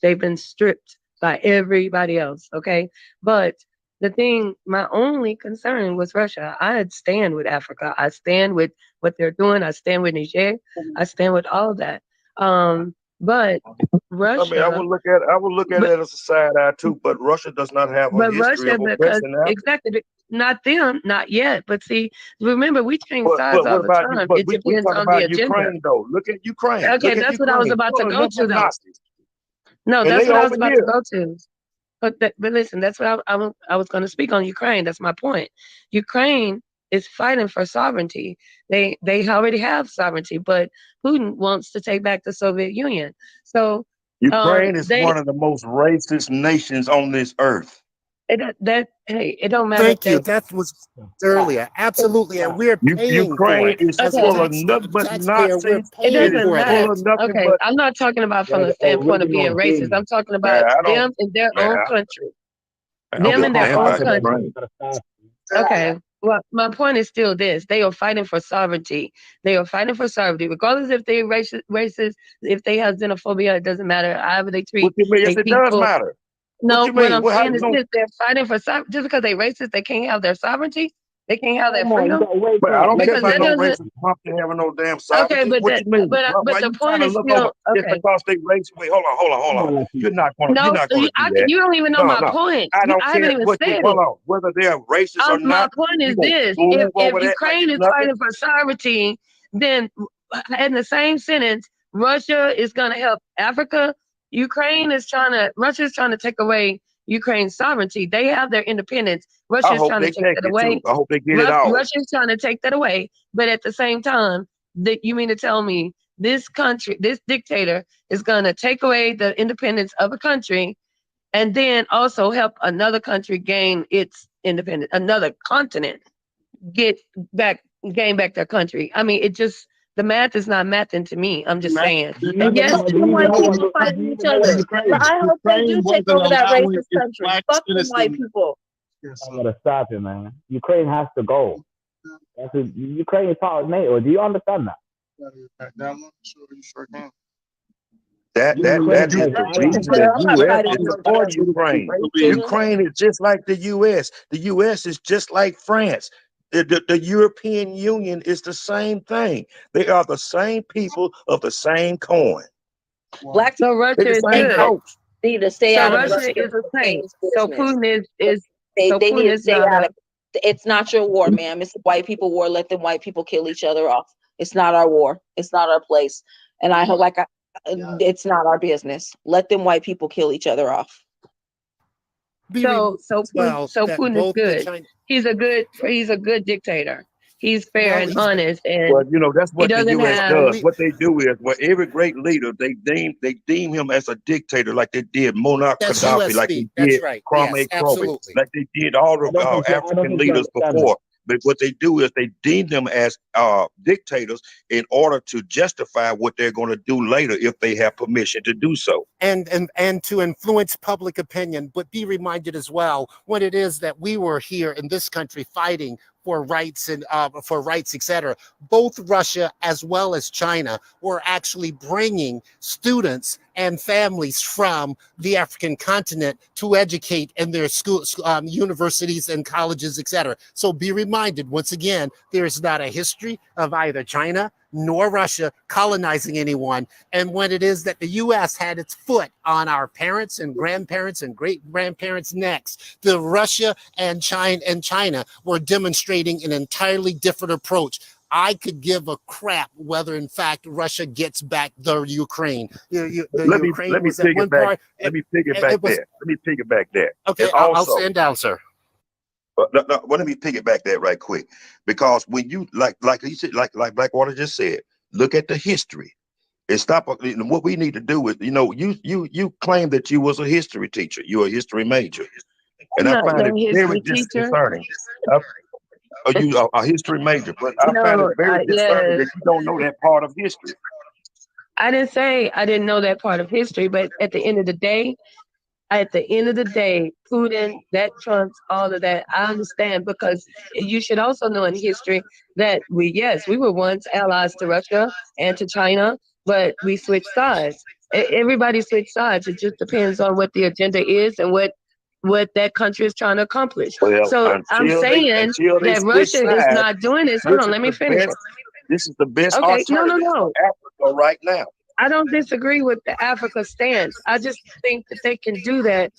They've been stripped by everybody else. Okay. But the thing, my only concern was Russia. I stand with Africa. I stand with what they're doing. I stand with Niger. I stand with all of that. But I mean, Russia, I would look at but it as a side eye too, but Russia does not have a but history Russia, of because oppressing Africa. exactly, not them, not yet. But see, remember, we change sides But all what the about you? time. But It we depends talk on the about agenda. Ukraine though. Look at Ukraine. Okay, Look at that's what I was Ukraine. about to Full of go nothing to, but though. Nazis, No, and that's they what I was over about to here. go to. But listen, that's what I was going to speak on Ukraine. That's my point. Ukraine is fighting for sovereignty. They already have sovereignty, but Putin wants to take back the Soviet Union. So Ukraine is they one of the most racist nations on this earth. that hey, it don't matter Thank you. that. That was earlier. Absolutely. And we're paying for Ukraine it. is As a Okay, full of nothing but taxpayer, we're Nazis. it paying It is doesn't for full matter. that. of nothing Okay, but I'm not talking about from They're the the standpoint of original being racist. demon. I'm talking man. about I don't them in their man. own country. I don't Them give in a their damn own about country. Ukraine. Okay. Well, my point is still this: they are fighting for sovereignty. They are fighting for sovereignty, regardless if they racist, if they have xenophobia. It doesn't matter. However they What treat you mean? Yes, their it does people. matter. What No, you what mean? I'm Well, how saying you is gonna? this: they're fighting for just because they racist, they can't have their sovereignty. They can't have their Come on, you freedom gotta wait But for I it. don't Let care because about that people. no doesn't. racist pumpkin having no damn Okay, sovereignty. What you mean? Why the you trying point to is look over still just okay. because they racist? Wait, hold Come on. on, let You're people. not gonna No, do that. you don't even know No, my no. point. I don't I haven't care even what you said hold it. on, whether they're racist or My not. point You is gonna this: move if over that like Ukraine it's is nothing? fighting for sovereignty, then in the same sentence, Russia is going to help Africa. Russia is trying to take away Ukraine's sovereignty. They have their independence. I Russia is hope trying to they take take that it too. away. I hope they get it all. Russia is trying to take that away. But at the same time, that you mean to tell me this country, this dictator is going to take away the independence of a country and then also help another country gain its independence, another continent get back gain back their country. I mean, it just the math is not mathing to me. I'm just Matt, saying. do you And even yes, know? Fuck Do them you even white know people what? Do fighting you each even know what other. But Ukraine? I hope they Ukraine do take wasn't over that allowing racist its country. black Fuck them white citizens. people. I'm gonna stop it, man. Ukraine has to go. Ukraine is part of NATO. Do you understand that? That Ukraine is has the allies reason with the I'm not U.S. fighting is you for against Ukraine. racism. Ukraine is just like the U.S. The U.S. is just like France. The European Union is the same thing. They are the same people of the same coin. Black so They're Russia the is same good. people folks. need to stay So out of Russia Mr. is a saint. Putin's So business. They Putin need to is stay not out a of it's not your war, ma'am. It's the white people war. Let them white people kill each other off. It's not our war. It's not our place. And I hope it's not our business. Let them white people kill each other off. Be reminded as well So that Putin is both the good. China. He's a good dictator. He's fair Well, and he's honest Well, and that's he what the doesn't U.S. have does. believe. What they do is, well, every great leader, they deem him as a dictator, like they did Muammar That's Gaddafi, like USC. they That's did right. Kwame Yes, Crowley, absolutely. like they did all I don't the think I don't African think you leaders understand that. before. But what they do is they deem them as dictators in order to justify what they're going to do later if they have permission to do so. And to influence public opinion, but be reminded as well what it is that we were here in this country fighting for rights and for rights, etc. Both Russia as well as China were actually bringing students and families from the African continent to educate in their schools, universities and colleges, etc. So be reminded once again, there is not a history of either China nor Russia colonizing anyone. And when it is that the U.S. had its foot on our parents and grandparents and great grandparents' necks, the Russia and China were demonstrating an entirely different approach. I could give a crap whether, in fact, Russia gets back the Ukraine. The Let Ukraine me was at one piggyback. part. Let me piggyback It was there. Let me piggyback there. And okay. I'll also, stand down, sir. no, well, let me piggyback that right quick, because when you like you said, like Blackwater just said, look at the history and stop. What we need to do is, you claim that you was a history teacher, you're a history major, I'm and I not find it no very history teacher. disconcerting. Uh, Are you a history major? But I find it No, very discerning yes. that you don't know that part of history. I didn't say I didn't know that part of history, but at the end of the day, Putin, that trumps all of that. I understand because you should also know in history that we were once allies to Russia and to China. but we switch sides. Everybody switch sides. It just depends on what the agenda is and what that country is trying to accomplish. Well, So I'm saying until they that switch Russia is sides, not doing this. Hold on, let me finish. this is the best Okay, no, alternative for Africa right now. I don't disagree with the Africa stance. I just think that they can do that.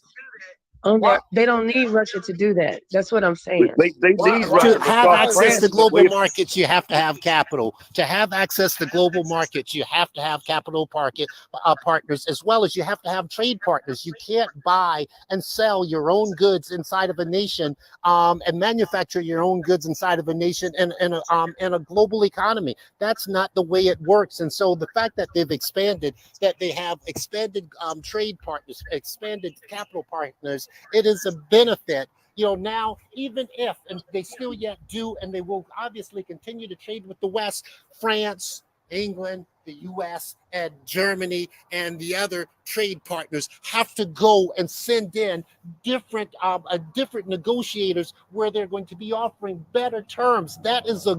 They don't need Russia to do that. That's what I'm saying. They need Russia To have because access France to is global away- markets, you have to have capital. To have access to global markets, you have to have capital partners, as well as you have to have trade partners. You can't buy and sell your own goods inside of a nation, and manufacture your own goods inside of a nation in a global economy. That's not the way it works. And so the fact that they've expanded, that they have expanded trade partners, expanded capital partners, it is a benefit. Now, even if, and they still yet do, and they will obviously continue to trade with the West, France, England, the US, and Germany, and the other trade partners have to go and send in different negotiators where they're going to be offering better terms. That is a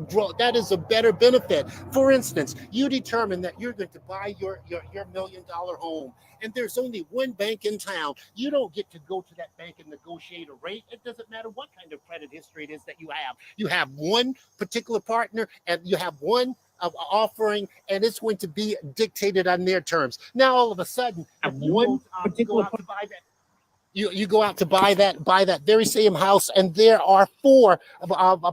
better benefit. For instance, you determine that you're going to buy your $1 million home, and there's only one bank in town. You don't get to go to that bank and negotiate a rate. It doesn't matter what kind of credit history it is that you have. You have one particular partner, and you have one offering, and it's going to be dictated on their terms. Now, all of a sudden, if you go out to buy that, you go out to buy that very same house, and there are four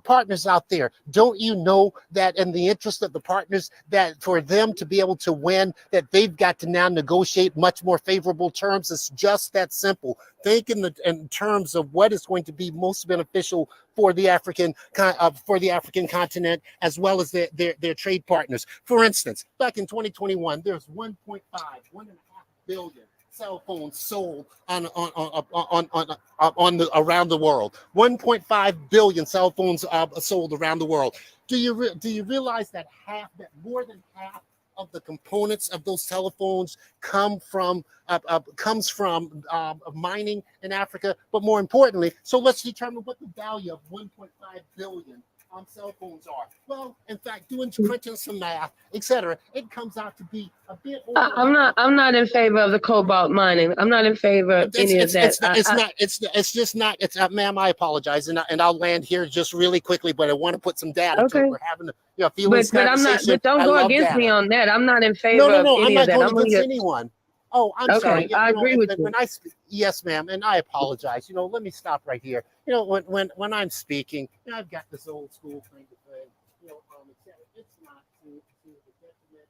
partners out there. Don't you know that in the interest of the partners, that for them to be able to win, that they've got to now negotiate much more favorable terms? It's just that simple. Think in terms of what is going to be most beneficial for the African continent, as well as their trade partners. For instance, back in 2021, there's 1.5 billion cell phones sold on around the world. 1.5 billion cell phones sold around the world. Do you realize that more than half of the components of those telephones comes from mining in Africa? But more importantly, so let's determine what the value of 1.5 billion on cell phones are. Well, in fact, crunching some math, etc., it comes out to be a bit over. I'm not in favor of the cobalt mining. I'm not in favor of any of that. Ma'am, I apologize, and I'll land here just really quickly, but I want to put some data to it. We're having a feelings but I'm not. But don't go against me on that. I'm not in favor of any of that. I'm not going against anyone. Oh, I'm sorry. I agree with you. When I speak, yes, ma'am, and I apologize. Let me stop right here. When I'm speaking, I've got this old school thing to say. It's not to the detriment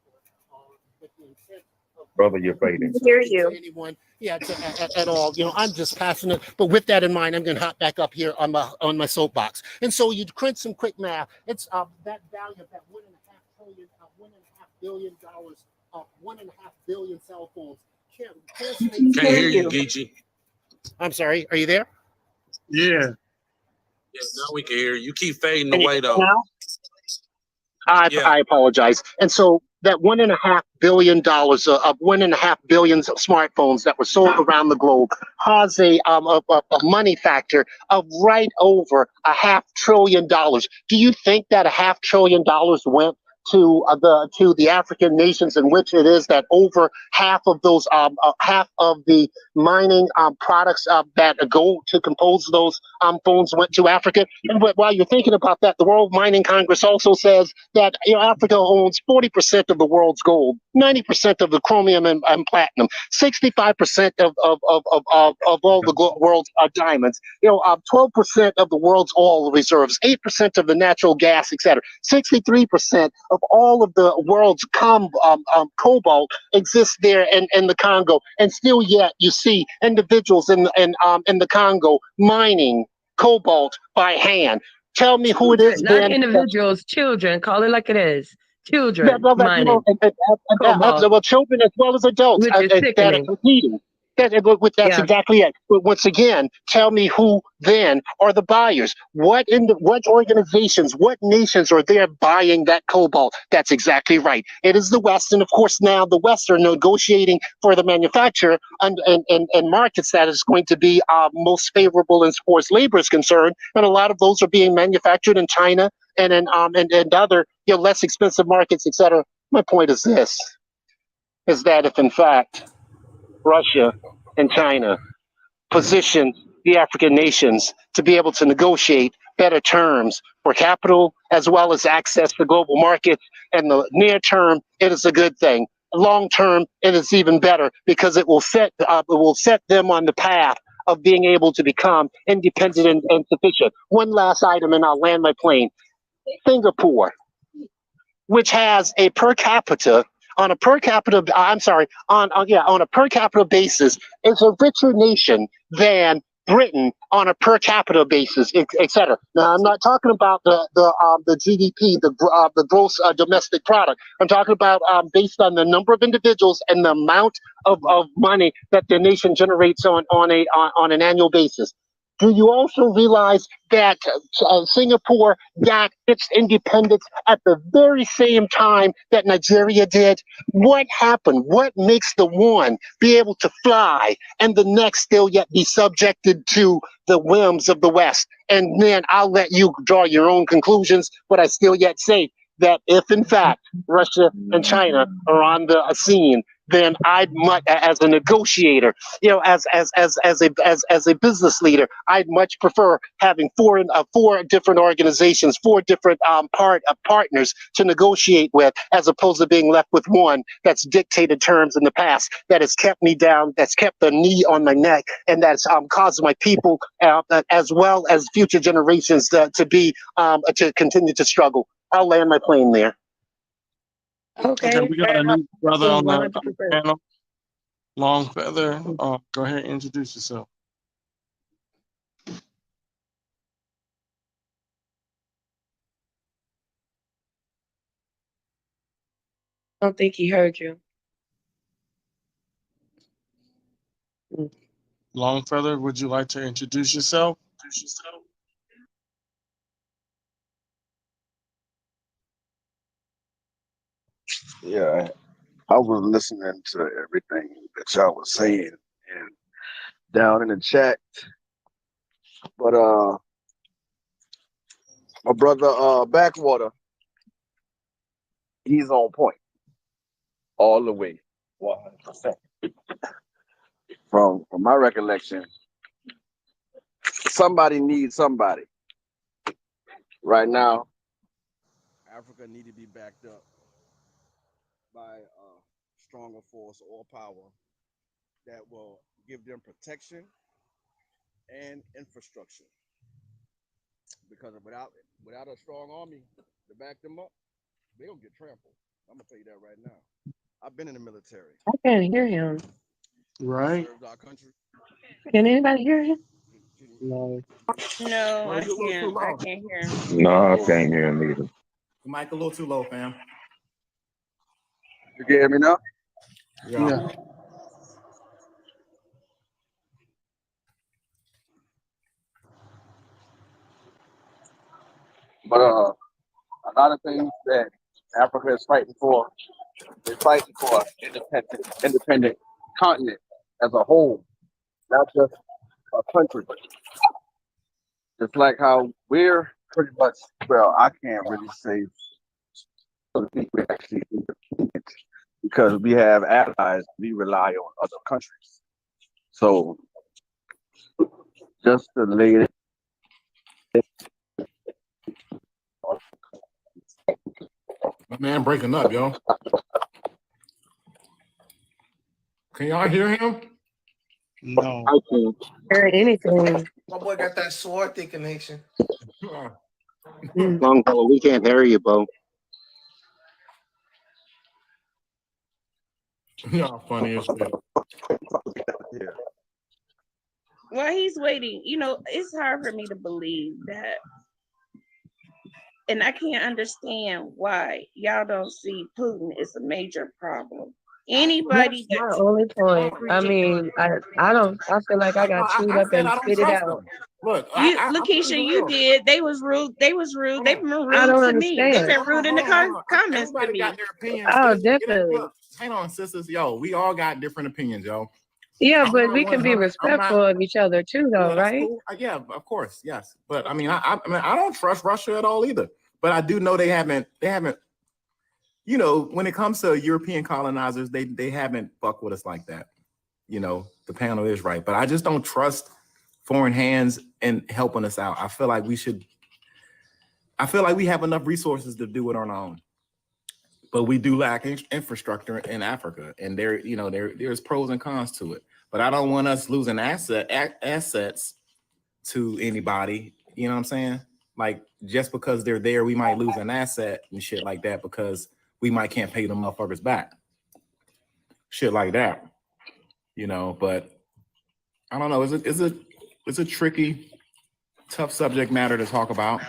or with the intent of Brother, you're fading. Hear you. anyone, at all. I'm just passionate. But with that in mind, I'm going to hop back up here on my soapbox. And so you crunch some quick math. It's that value of that $1.5 billion, $1.5 billion cell phones. Can't hear you, Geechee. I'm sorry. Are you there? Yeah. Yes, now we can hear you. You keep fading away though. Now? Yeah. I apologize. And so that $1.5 billion of 1.5 billion smartphones that were sold around the globe has a money factor of right over $500 billion. Do you think that $500 billion went to the African nations, in which it is that over half of those half of the mining products that go to compose those phones went to Africa? And while you're thinking about that, the World Mining Congress also says that Africa owns 40% of the world's gold, 90% of the chromium and platinum, 65% of all the world's diamonds, 12% of the world's oil reserves, 8% of the natural gas, etc. 63% of all of the world's cobalt exists there in the Congo, and still yet you see individuals in the Congo mining cobalt by hand. Tell me who it is. Not individuals, children. Call it like it is. Children mining cobalt. Well, children as well as adults Which is that are competing. That's exactly it. But once again, tell me who then are the buyers. What organizations, what nations are there buying that cobalt? That's exactly right. It is the West, and of course now the West are negotiating for the manufacturer and markets that is going to be most favorable as far as labor is concerned. And a lot of those are being manufactured in China and in other less expensive markets, etc. My point is this. is that if in fact Russia and China position the African nations to be able to negotiate better terms for capital as well as access to global markets. In the near term, it is a good thing. Long term, it is even better because it will set them on the path of being able to become independent and sufficient. One last item, and I'll land my plane. Singapore, which has a per capita on a per capita on a per capita basis, is a richer nation than Britain on a per capita basis, etc. Now, I'm not talking about the GDP, the gross domestic product. I'm talking about based on the number of individuals and the amount of money that the nation generates on an annual basis. Do you also realize that Singapore got its independence at the very same time that Nigeria did? What happened? What makes the one be able to fly and the next still yet be subjected to the whims of the West? And then I'll let you draw your own conclusions, but I still yet say that if in fact Russia and China are on the scene, then I'd much, as a negotiator, as a business leader, I'd much prefer having four different organizations, four different partners to negotiate with, as opposed to being left with one that's dictated terms in the past, that has kept me down, that's kept the knee on my neck, and that's caused my people, as well as future generations, to continue to struggle. I'll land my plane there. Okay. We got a new brother on the 100%. panel. Long Feather. Go ahead and introduce yourself. I don't think he heard you. Long Feather, would you like to introduce yourself? Yeah, I was listening to everything that y'all was saying and down in the chat. But my brother Backwater, he's on point all the way, 100%. From my recollection, somebody needs somebody. Right now, Africa need to be backed up by a stronger force or power that will give them protection and infrastructure. Because without a strong army to back them up, they'll get trampled. I'm gonna tell you that right now. I've been in the military. I can't hear him. Right. Served our country. Can anybody hear him? No. No, I can't. I can't hear him. No, I can't hear him either. The mic a little too low, fam. You can hear me now? Yeah. But a lot of things that Africa is fighting for, they're fighting for independent continent as a whole, not just a country. Just like how we're pretty much, well, I can't really say so to speak, we're actually independent because we have allies. We rely on other countries. So just to lay it. My man breaking up, yo. Can y'all hear him? No. I can. Hear anything? My boy got that Swarthy connection. Long fellow, we can't hear you, Bo. Y'all funny as shit. Yeah. Well, he's waiting. You know, it's hard for me to believe that. And I can't understand why y'all don't see Putin as a major problem. Anybody That's my that's only point. I mean, I feel like I got chewed up and spit it out. Them. Look, you, I'm Lakeisha, you did. They was rude. They was rude. They've been rude I don't to me. They've understand. been rude in the comments to Everybody me. got their opinions. Oh, It ain't- definitely. look, hang on, sisters. Yo, we all got different opinions, yo. Yeah, I'm but not we can be 100 I'm respectful not- of each other too, though, Yeah, that's right? cool. Yeah, of course, yes. But I mean, I don't trust Russia at all either. But I do know they haven't you know, when it comes to European colonizers, they haven't fucked with us like that. You know, the panel is right, but I just don't trust foreign hands in helping us out. I feel like we have enough resources to do it on our own, but we do lack infrastructure in Africa, and there's pros and cons to it. But I don't want us losing assets to anybody. You know what I'm saying? Like, just because they're there, we might lose an asset and shit like that because we might can't pay them motherfuckers back. Shit like that. You know, but I don't know. It's a tricky, tough subject matter to talk about.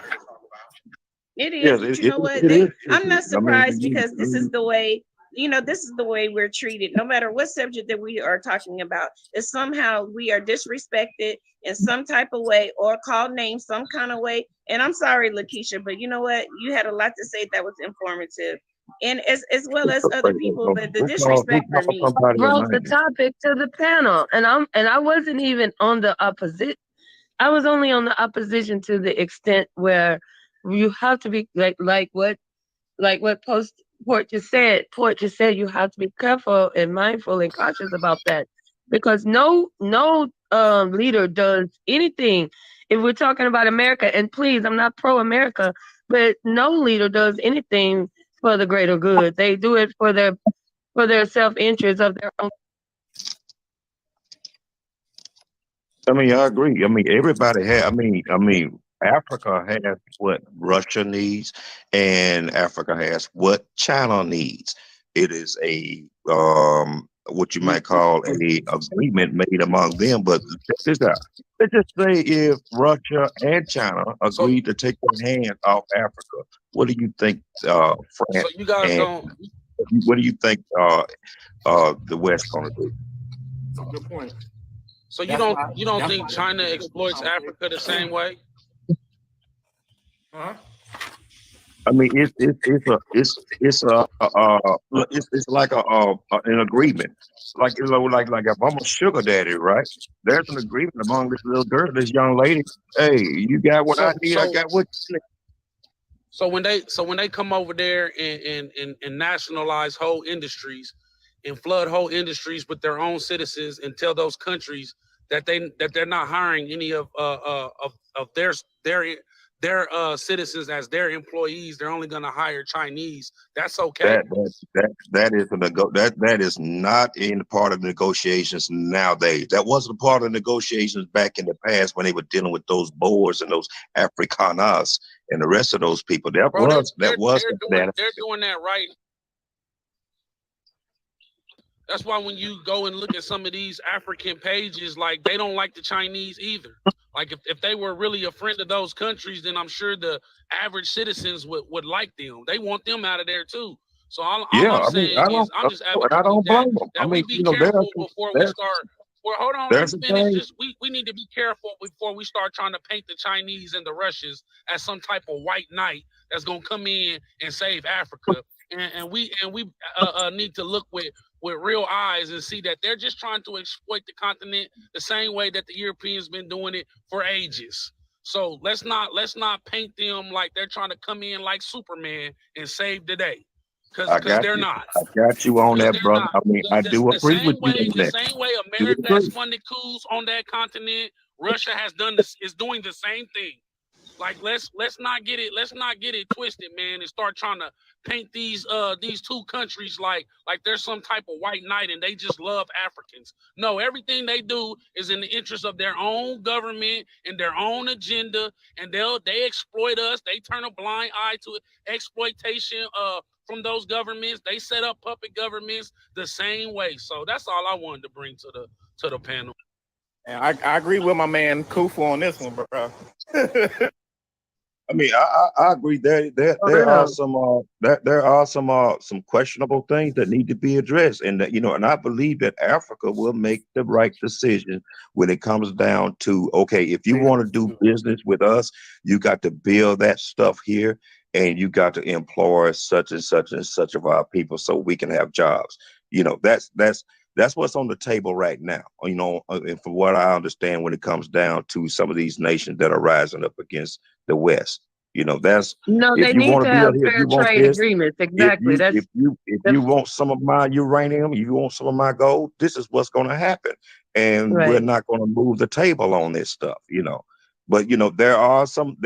It is, Yes, but you know what? I'm not surprised because this is the way, this is the way we're treated. No matter what subject that we are talking about, is somehow we are disrespected in some type of way or called names some kind of way. And I'm sorry, Lakeisha, but you know what? You had a lot to say that was informative. And as well as other people, but the disrespect for me. Brought the topic to the panel, and I wasn't even on the opposite. I was only on the opposition to the extent where you have to be like what Port just said. Port just said you have to be careful and mindful and cautious about that, because no leader does anything. If we're talking about America, and please, I'm not pro-America, but no leader does anything for the greater good. They do it for their self-interest of their own. I mean, I agree. I mean, everybody has. I mean, Africa has what Russia needs, and Africa has what China needs. It is a what you might call a agreement made among them. But check this out. Let's just say if Russia and China agreed to take their hands off Africa, what do you think, France? So you guys don't. What do you think the West gonna do? That's a good point. So you don't think China exploits Africa the same way? Huh? I mean, it's like an agreement. Like if I'm a sugar daddy, right? There's an agreement among this little girl, this young lady. Hey, you got what I need. I got what you need. So when they come over there and nationalize whole industries and flood whole industries with their own citizens and tell those countries that they're not hiring any of their citizens as their employees, they're only going to hire Chinese. That's okay. That is not in part of the negotiations nowadays. That wasn't a part of the negotiations back in the past when they were dealing with those Boers and those Afrikaners and the rest of those people. They're doing that right. That's why when you go and look at some of these African pages, like, they don't like the Chinese either. Like, if they were really a friend of those countries, then I'm sure the average citizens would like them. They want them out of there too. So all I'm saying is I'm just advocating that we be careful before we start. Well, hold on, let me finish. We need to be careful before we start trying to paint the Chinese and the Russians as some type of white knight that's gonna come in and save Africa. And we need to look with real eyes and see that they're just trying to exploit the continent the same way that the Europeans been doing it for ages. So let's not paint them like they're trying to come in like Superman and save the day, because they're not. I got you on that, brother. I mean, I do agree with you. The same way America has funded coups on that continent, Russia is doing the same thing. Like, let's not get it twisted, man, and start trying to paint these two countries like there's some type of white knight and they just love Africans. No, everything they do is in the interest of their own government and their own agenda, and they exploit us. They turn a blind eye to exploitation from those governments. They set up puppet governments the same way. So that's all I wanted to bring to the panel. And I agree with my man Kufu on this one, bro. I mean, I agree. There are some questionable things that need to be addressed, and that, and I believe that Africa will make the right decision when it comes down to, okay, if you want to do business with us, you got to build that stuff here, and you got to employ such and such and such of our people so we can have jobs. That's what's on the table right now. And from what I understand, when it comes down to some of these nations that are rising up against the West. You know, that's No, if they you need want to to build have here, if fair you want trade this, agreements. if Exactly. you That's if the you want some of my uranium, you want some of my gold, this is what's going to happen, and we're right. not going to move the table on this stuff, you know. But you know, there are some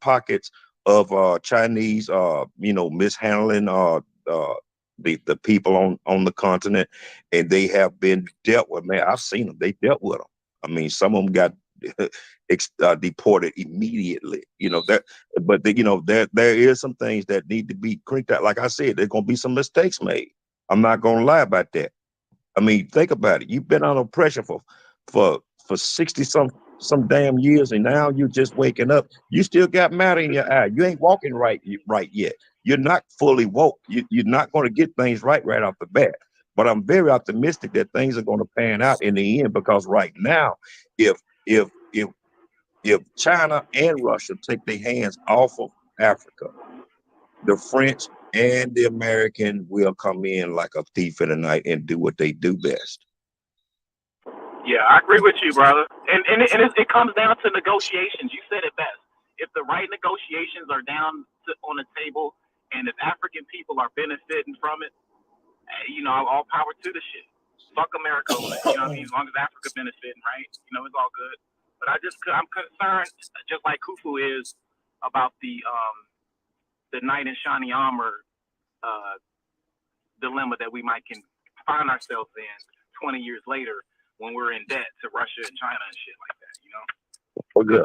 pockets of Chinese you know, mishandling the people on the continent, and they have been dealt with. Man, I've seen them. They dealt with them. I mean, some of them got deported immediately. You know that, but you know there is some things that need to be cranked out. Like I said, there's gonna be some mistakes made. I'm not gonna lie about that. I mean, think about it. You've been under pressure for 60 some damn years, and now you're just waking up. You still got matter in your eye. You ain't walking right yet. You're not fully woke. You're not going to get things right off the bat. But I'm very optimistic that things are going to pan out in the end, because right now, if if if if China and Russia take their hands off of Africa, the French and the American will come in like a thief in the night and do what they do best. Yeah, I agree with you, brother. And it comes down to negotiations. You said it best. If the right negotiations are on the table, and if African people are benefiting from it, you know, all power to the shit. Fuck America, you know what I mean? As long as Africa benefiting, right? You know, it's all good. But I'm concerned, just like Khufu is, about the knight in shiny armor dilemma that we might can find ourselves in 20 years later when we're in debt to Russia and China and shit like that, you know?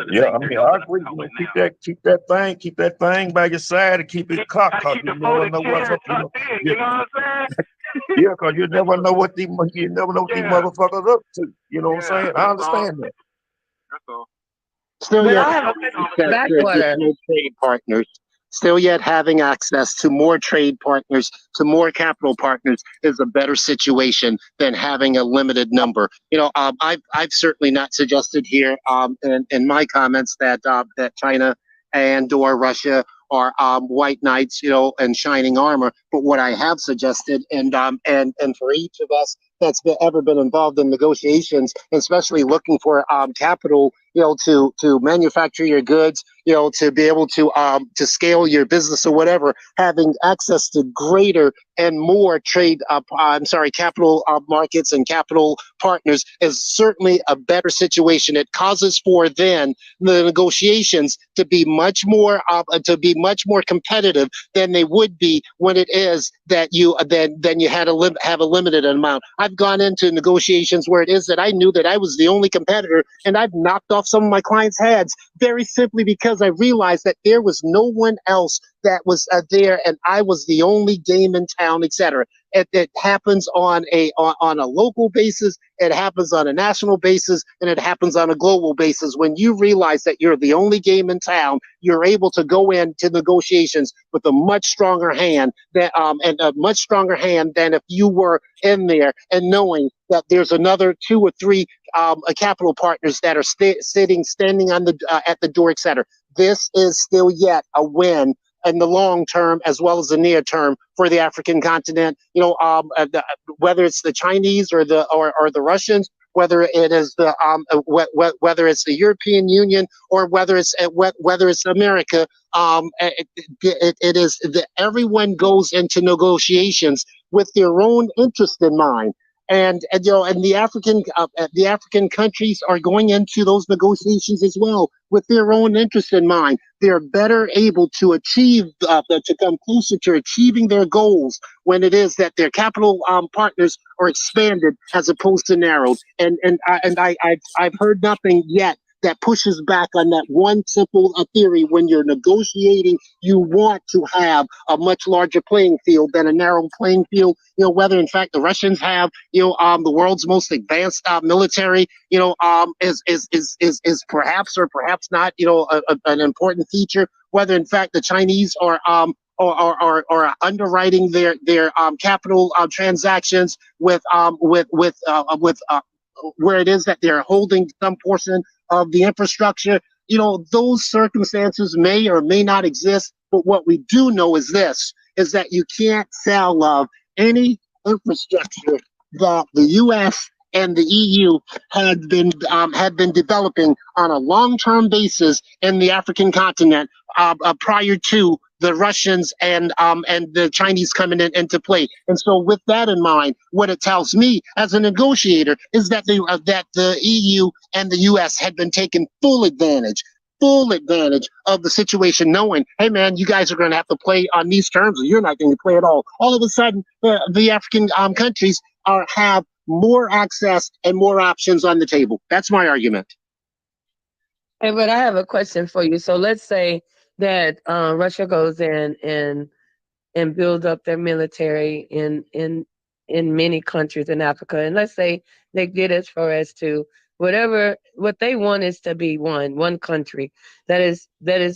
Yeah. I mean, I agree. You know, keep that thing by your side and keep it cocked. Keep the folded chair tucked in, you know what I'm saying? Yeah, because you never know what these motherfuckers up to. You know what I'm saying? I understand that. That's all. Still But yet I have having access to Backwater. additional trade partners, still yet having access to more trade partners, to more capital partners is a better situation than having a limited number. You know, I've certainly not suggested here in my comments that that China and or Russia are white knights, you know, and shining armor. But what I have suggested, and for each of us that's ever been involved in negotiations, especially looking for capital, you know, to manufacture your goods, you know, to be able to scale your business or whatever, having access to greater and more capital markets and capital partners is certainly a better situation. It causes for then the negotiations to be much more competitive than they would be when it is that you have a limited amount. I've gone into negotiations where it is that I knew that I was the only competitor, and I've knocked off some of my clients' heads very simply because I realized that there was no one else that was there, and I was the only game in town, etc. It happens on a local basis, it happens on a national basis, and it happens on a global basis. When you realize that you're the only game in town, you're able to go into negotiations with a much stronger hand than than if you were in there and knowing that there's another 2 or 3 capital partners that are standing on at the door, etc. This is still yet a win in the long term as well as the near term for the African continent. You know, whether it's the Chinese or the Russians, whether it is whether it's the European Union or whether it's America, it is that everyone goes into negotiations with their own interest in mind. And you know, and the African countries are going into those negotiations as well with their own interest in mind. They're better able to achieve to come closer to achieving their goals when it is that their capital partners are expanded as opposed to narrowed. And I've heard nothing yet that pushes back on that one simple theory. When you're negotiating, you want to have a much larger playing field than a narrow playing field. You know, whether in fact the Russians have, you know, the world's most advanced military, you know, is perhaps or perhaps not, you know, an important feature. Whether in fact the Chinese are underwriting their capital transactions with where it is that they're holding some portion of the infrastructure. You know, those circumstances may or may not exist, but what we do know is this, is that you can't sell any infrastructure that the U.S. and the EU had been developing on a long-term basis in the African continent prior to the Russians and the Chinese coming into play. And so, with that in mind, what it tells me as a negotiator is that the EU and the US had been taking full advantage of the situation, knowing, hey man, you guys are going to have to play on these terms, or you're not going to play at all. All of a sudden, the African countries have more access and more options on the table. That's my argument. Hey, but I have a question for you. So let's say that Russia goes in and builds up their military in many countries in Africa, and let's say they get as far as to what they want is to be one country. That is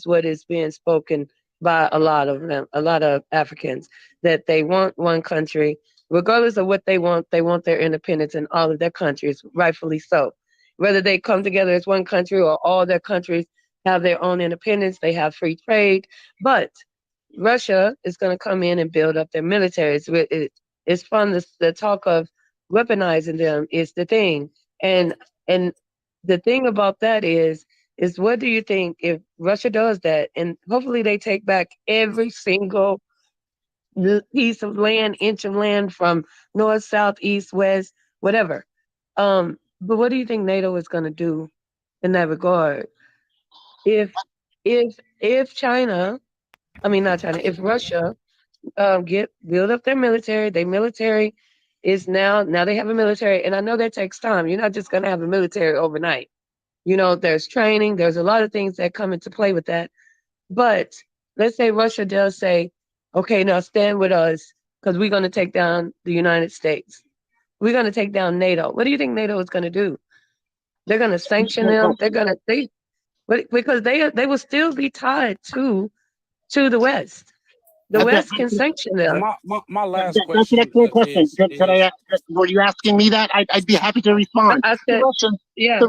what is being spoken by a lot of them, a lot of Africans, that they want one country, regardless of what they want their independence in all of their countries, rightfully so. Whether they come together as one country or all their countries have their own independence, they have free trade. But Russia is going to come in and build up their militaries. It's from the talk of weaponizing them is the thing. And the thing about that is what do you think if Russia does that, and hopefully they take back every single piece of land, inch of land from north, south, east, west, whatever. But what do you think NATO is going to do in that regard? If China, I mean not China, if Russia build up their military is now they have a military, and I know that takes time. You're not just going to have a military overnight. There's training, there's a lot of things that come into play with that. But let's say Russia does say, okay, now stand with us because we're going to take down the United States. We're going to take down NATO. What do you think NATO is going to do? They're going to sanction them. Because they will still be tied to the West. The West can sanction them. My last That's an excellent question. Could I is ask, were you asking me that? I'd be happy to respond. I said, The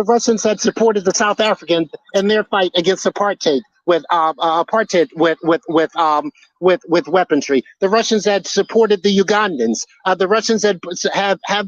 Russians had supported the South Africans in their fight against apartheid with weaponry. The Russians had supported the Ugandans. The Russians have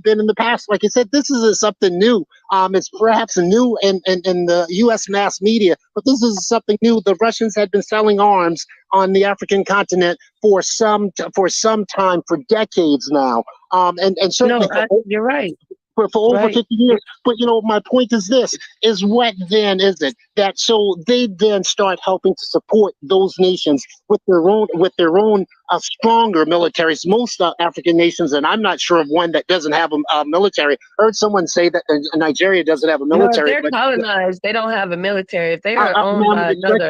been in the past. Like I said, this is something new. It's perhaps new in the U.S. mass media, but this is something new. The Russians had been selling arms on the African continent for some time, for decades now. And certainly, you're right. For over Right. 50 years. But my point is this, is what then is it that so they then start helping to support those nations with their own stronger militaries. Most African nations, and I'm not sure of one that doesn't have a military. I heard someone say that Nigeria doesn't have a military. If they're colonized, they don't have a military. If they are owned by another.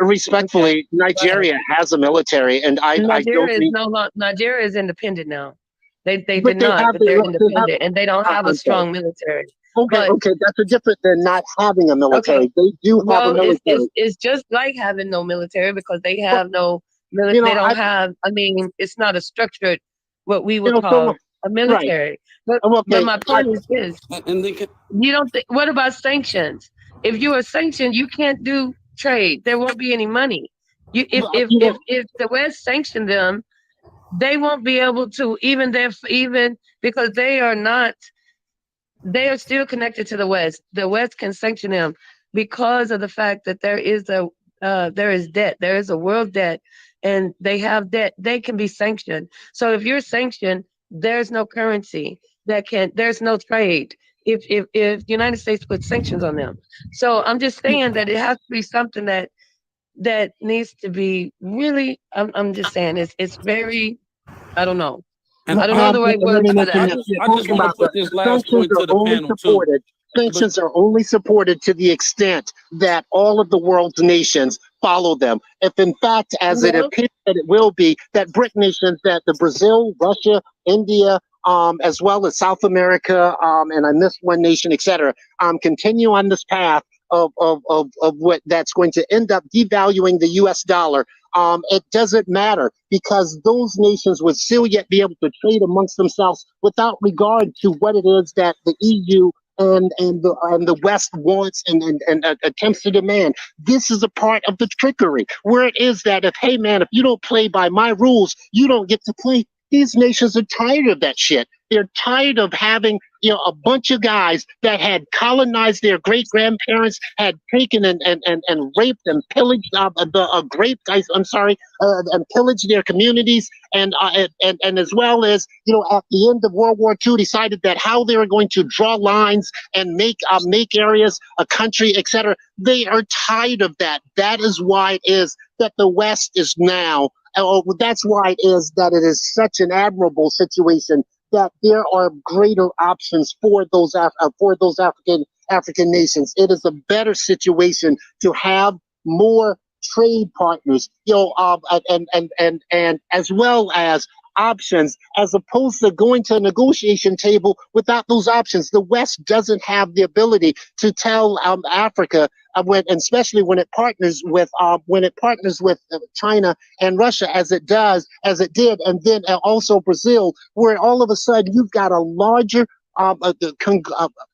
Respectfully, Nigeria has a military, and Nigeria is independent now. They But did they not, have but they're the- they have- independent, and they don't have a strong military. But- Okay, that's a different than not having a military. Okay. They do have a Well, military. it's just like having no military because they have no military. You know, They don't have. I mean, it's not a structured what we would so- call a military. But my point is this: and then you don't. What about sanctions? If you are sanctioned, you can't do trade. There won't be any money. If the West sanctioned them, they won't be able to even because they are still connected to the West. The West can sanction them because of the fact that there is debt. There is a world debt, and they have debt. They can be sanctioned. So if you're sanctioned, there's no currency there's no trade if the United States puts sanctions on them. So I'm just saying that it has to be something that needs to be really, I'm just saying it's very, I don't know. I don't know the right word for that. I just want to put this last point to the panel too. Sanctions are only supported to the extent that all of the world's nations follow them. If in fact, as it appears that it will be, that BRIC nations, that the Brazil, Russia, India, as well as South America, and I missed one nation, etc., continue on this path of what that's going to end up devaluing the U.S. dollar. It doesn't matter because those nations would still yet be able to trade amongst themselves without regard to what it is that the EU and the West wants and attempts to demand. This is a part of the trickery, where it is that if you don't play by my rules, you don't get to play. These nations are tired of that shit. They're tired of having, a bunch of guys that had colonized their great grandparents, had taken and raped and pillaged and pillaged their communities, and as well as, at the end of World War II, decided that how they were going to draw lines and make areas a country, etc. They are tired of that. That is why it is that the West is now. That's why it is that it is such an admirable situation that there are greater options for those African nations. It is a better situation to have more trade partners, and as well as options, as opposed to going to a negotiation table without those options. The West doesn't have the ability to tell Africa, especially when it partners with China and Russia, as it did, and then also Brazil, where all of a sudden you've got a larger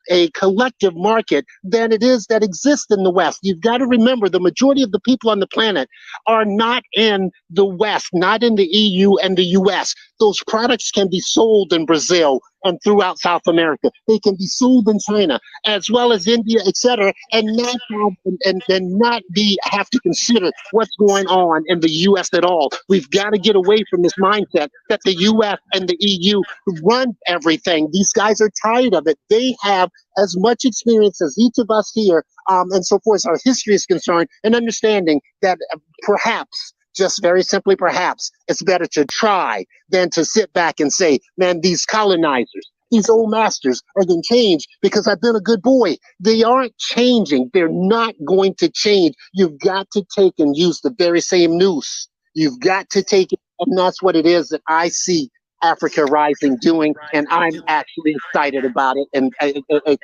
a collective market than it is that exists in the West. You've got to remember the majority of the people on the planet are not in the West, not in the EU and the US. Those products can be sold in Brazil and throughout South America. They can be sold in China as well as India, etc., and not have to consider what's going on in the US at all. We've got to get away from this mindset that the US and the EU run everything. These guys are tired of it. They have as much experience as each of us here, and so forth, as our history is concerned, and understanding that perhaps, just very simply perhaps, it's better to try than to sit back and say, man, these colonizers, these old masters are going to change because I've been a good boy. They aren't changing. They're not going to change. You've got to take and use the very same noose. You've got to take it, and that's what it is that I see Africa Rising doing, and I'm actually excited about it, and et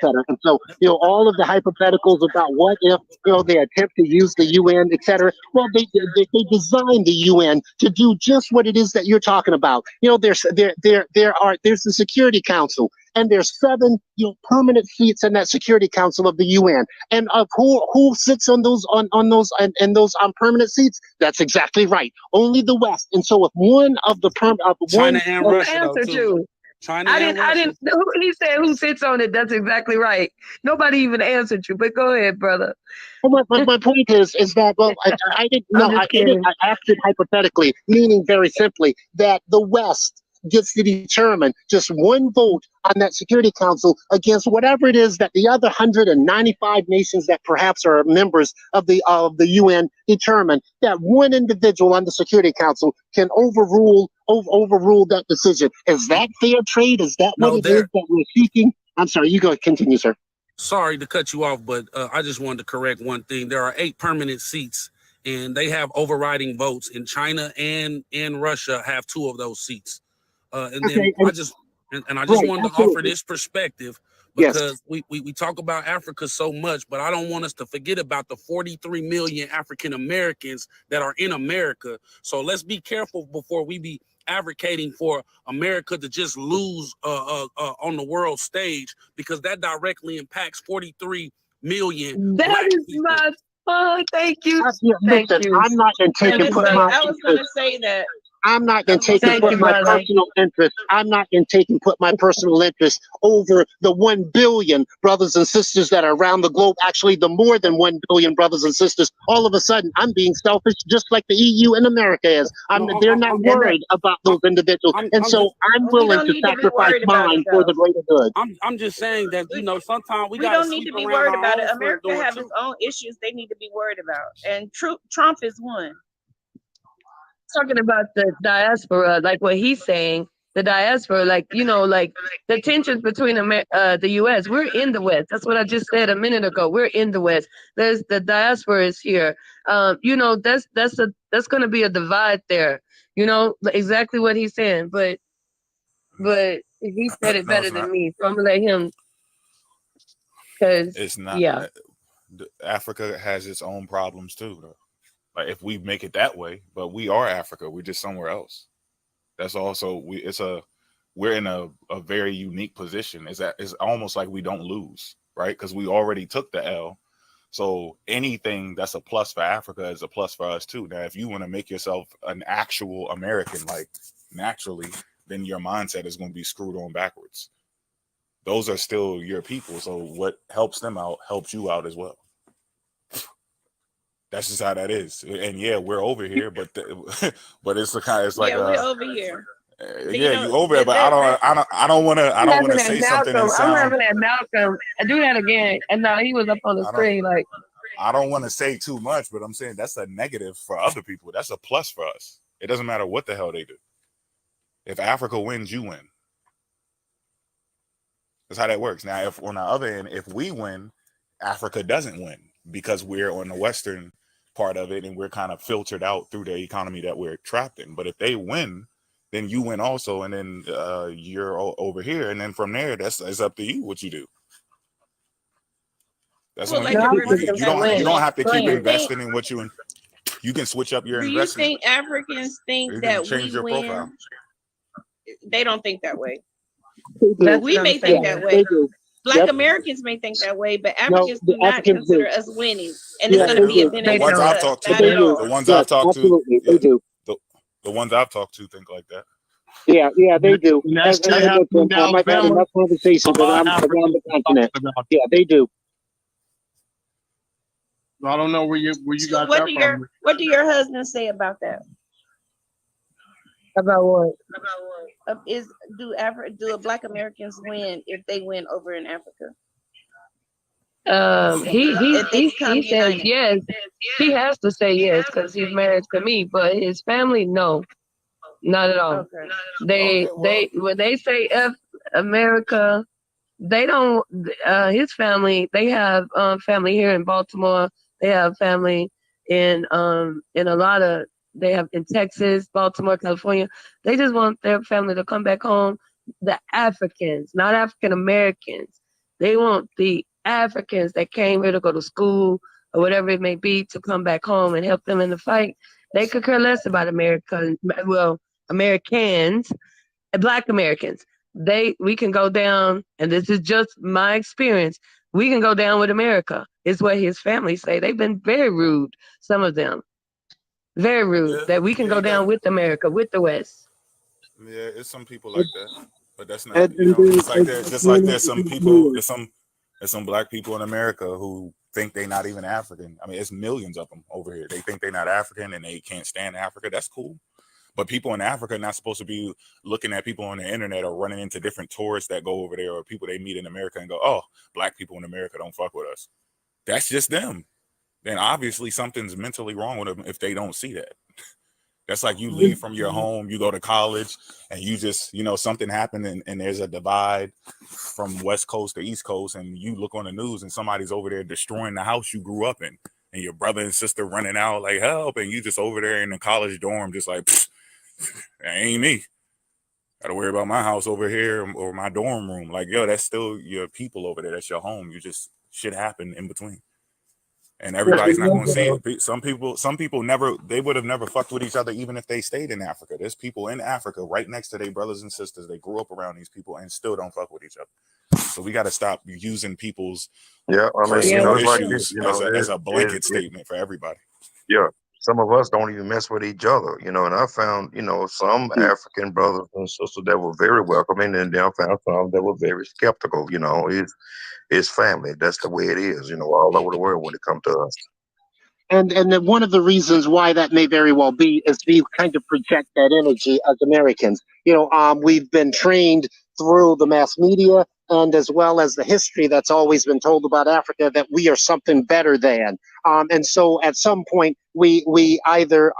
cetera. And so, all of the hypotheticals about what if, they attempt to use the UN, et cetera. Well, they designed the UN to do just what it is that you're talking about. There's the Security Council, and there's 7 permanent seats in that Security Council of the UN. And who sits on those permanent seats? That's exactly right. Only the West. And so if one of the China and Russia, though, answered too. you. China I and didn't. Russia. He said who sits on it. That's exactly right. Nobody even answered you. But go ahead, brother. Well, my point is that, well, I didn't know. I asked it hypothetically, meaning very simply that the West gets to determine just one vote on that Security Council against whatever it is that the other 195 nations that perhaps are members of the UN determine. That one individual on the Security Council can overrule that decision. Is that fair trade? Is that what it is that we're seeking? I'm sorry, you go continue, sir. Sorry to cut you off, but I just wanted to correct one thing. There are 8 permanent seats, and they have overriding votes. In China and Russia have 2 of those seats. And then I just wanted to offer this perspective, because we talk about Africa so much, but I don't want us to forget about the 43 million African Americans that are in America. So let's be careful before we be advocating for America to just lose on the world stage, because that directly impacts 43 million. That is my fun. Thank you. Thank you. I'm not going to take and put my. I was going to say that. I'm not going to take and put my personal interest. I'm not going to take and put my personal interest over the 1 billion brothers and sisters that are around the globe. Actually, the more than 1 billion brothers and sisters. All of a sudden, I'm being selfish, just like the EU and America is. They're not worried about those individuals, and so I'm willing to sacrifice mine for the greater good. I'm just saying that sometimes we don't need to be worried about it. America has its own issues they need to be worried about, and Trump is one. Talking about the diaspora, like what he's saying, the diaspora, like the tensions between the U.S. We're in the West. That's what I just said a minute ago. We're in the West. There's the diaspora is here. That's going to be a divide there. Exactly what he's saying. But he said it better than me, so I'm gonna let him. Because it's not. Yeah, Africa has its own problems too, though. Like if we make it that way, but we are Africa, we're just somewhere else. That's also we're in a very unique position. It's almost like we don't lose, right? Because we already took the L. So anything that's a plus for Africa is a plus for us too. Now, if you want to make yourself an actual American, like naturally, then your mindset is going to be screwed on backwards. Those are still your people. So what helps them out helps you out as well. That's just how that is. And yeah, we're over here, but but it's the kind. It's like Yeah, we're over here. yeah, you over there, but I don't want to say something and sound. I'm laughing at Malcolm. Do that again. And now he was up on the screen like. I don't want to say too much, but I'm saying that's a negative for other people. That's a plus for us. It doesn't matter what the hell they do. If Africa wins, you win. That's how that works. Now, if on the other end, if we win, Africa doesn't win because we're on the Western part of it and we're kind of filtered out through the economy that we're trapped in. But if they win, then you win also, and then you're over here, and then from there, it's up to you what you do. That's what you don't have to keep investing in what you can switch up your investment. Do you think Africans think that change your win? profile? They don't think that way. That's We may think that way. Black Americans may think that way, but Africans do not consider us winning, and it's going to be a benefit. The ones I've talked to, the ones I've talked to, they do. The ones I've talked to think like that. Yeah, they do. I've had enough conversations around the continent. Yeah, they do. I don't know where you got What that do from. what do your husbands say about that? About what? Do Black Americans win if they win over in Africa? He says yes. He has to say yes because he's married to me, but his family, no, not at all. Okay. They when they say F America, they don't. His family, they have family here in Baltimore. They have family in a lot of. They have in Texas, Baltimore, California. They just want their family to come back home. The Africans, not African Americans. They want the Africans that came here to go to school or whatever it may be to come back home and help them in the fight. They could care less about Americans and Black Americans. We can go down, and this is just my experience. We can go down with America, is what his family say. They've been very rude, some of them. Very rude that we can go down with America, with the West. Yeah, it's some people like that, but that's not. It's like there's some people. There's some Black people in America who think they're not even African. I mean, it's millions of them over here. They think they're not African and they can't stand Africa. That's cool. But people in Africa are not supposed to be looking at people on the internet or running into different tourists that go over there or people they meet in America and go, "Oh, Black people in America don't fuck with us." That's just them. Then obviously something's mentally wrong with them if they don't see that. That's like you leave from your home, you go to college, and you just, something happened and there's a divide from West Coast to East Coast, and you look on the news and somebody's over there destroying the house you grew up in, and your brother and sister running out like help, and you just over there in the college dorm just like, that ain't me. Gotta worry about my house over here or my dorm room. Like, yo, that's still your people over there. That's your home. You just, shit happen in between. And everybody's not going to see it. Some people they would have never fucked with each other even if they stayed in Africa. There's people in Africa right next to their brothers and sisters. They grew up around these people and still don't fuck with each other. So we got to stop using people's personal issues as a blanket statement for everybody. Yeah. Some of us don't even mess with each other, and I found, some African brothers and sisters that were very welcoming, and then I found some that were very skeptical. It's family. That's the way it is, all over the world when it comes to us. And then one of the reasons why that may very well be is we kind of project that energy as Americans. We've been trained through the mass media and as well as the history that's always been told about Africa that we are something better than. And so at some point we either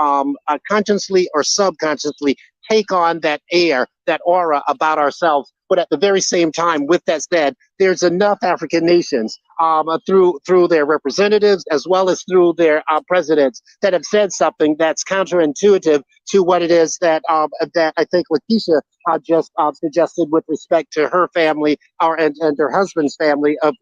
consciously or subconsciously take on that aura about ourselves. But at the very same time, with that said, there's enough African nations through their representatives as well as through their presidents that have said something that's counterintuitive to what it is that I think Lakeisha just suggested with respect to her family and her husband's family of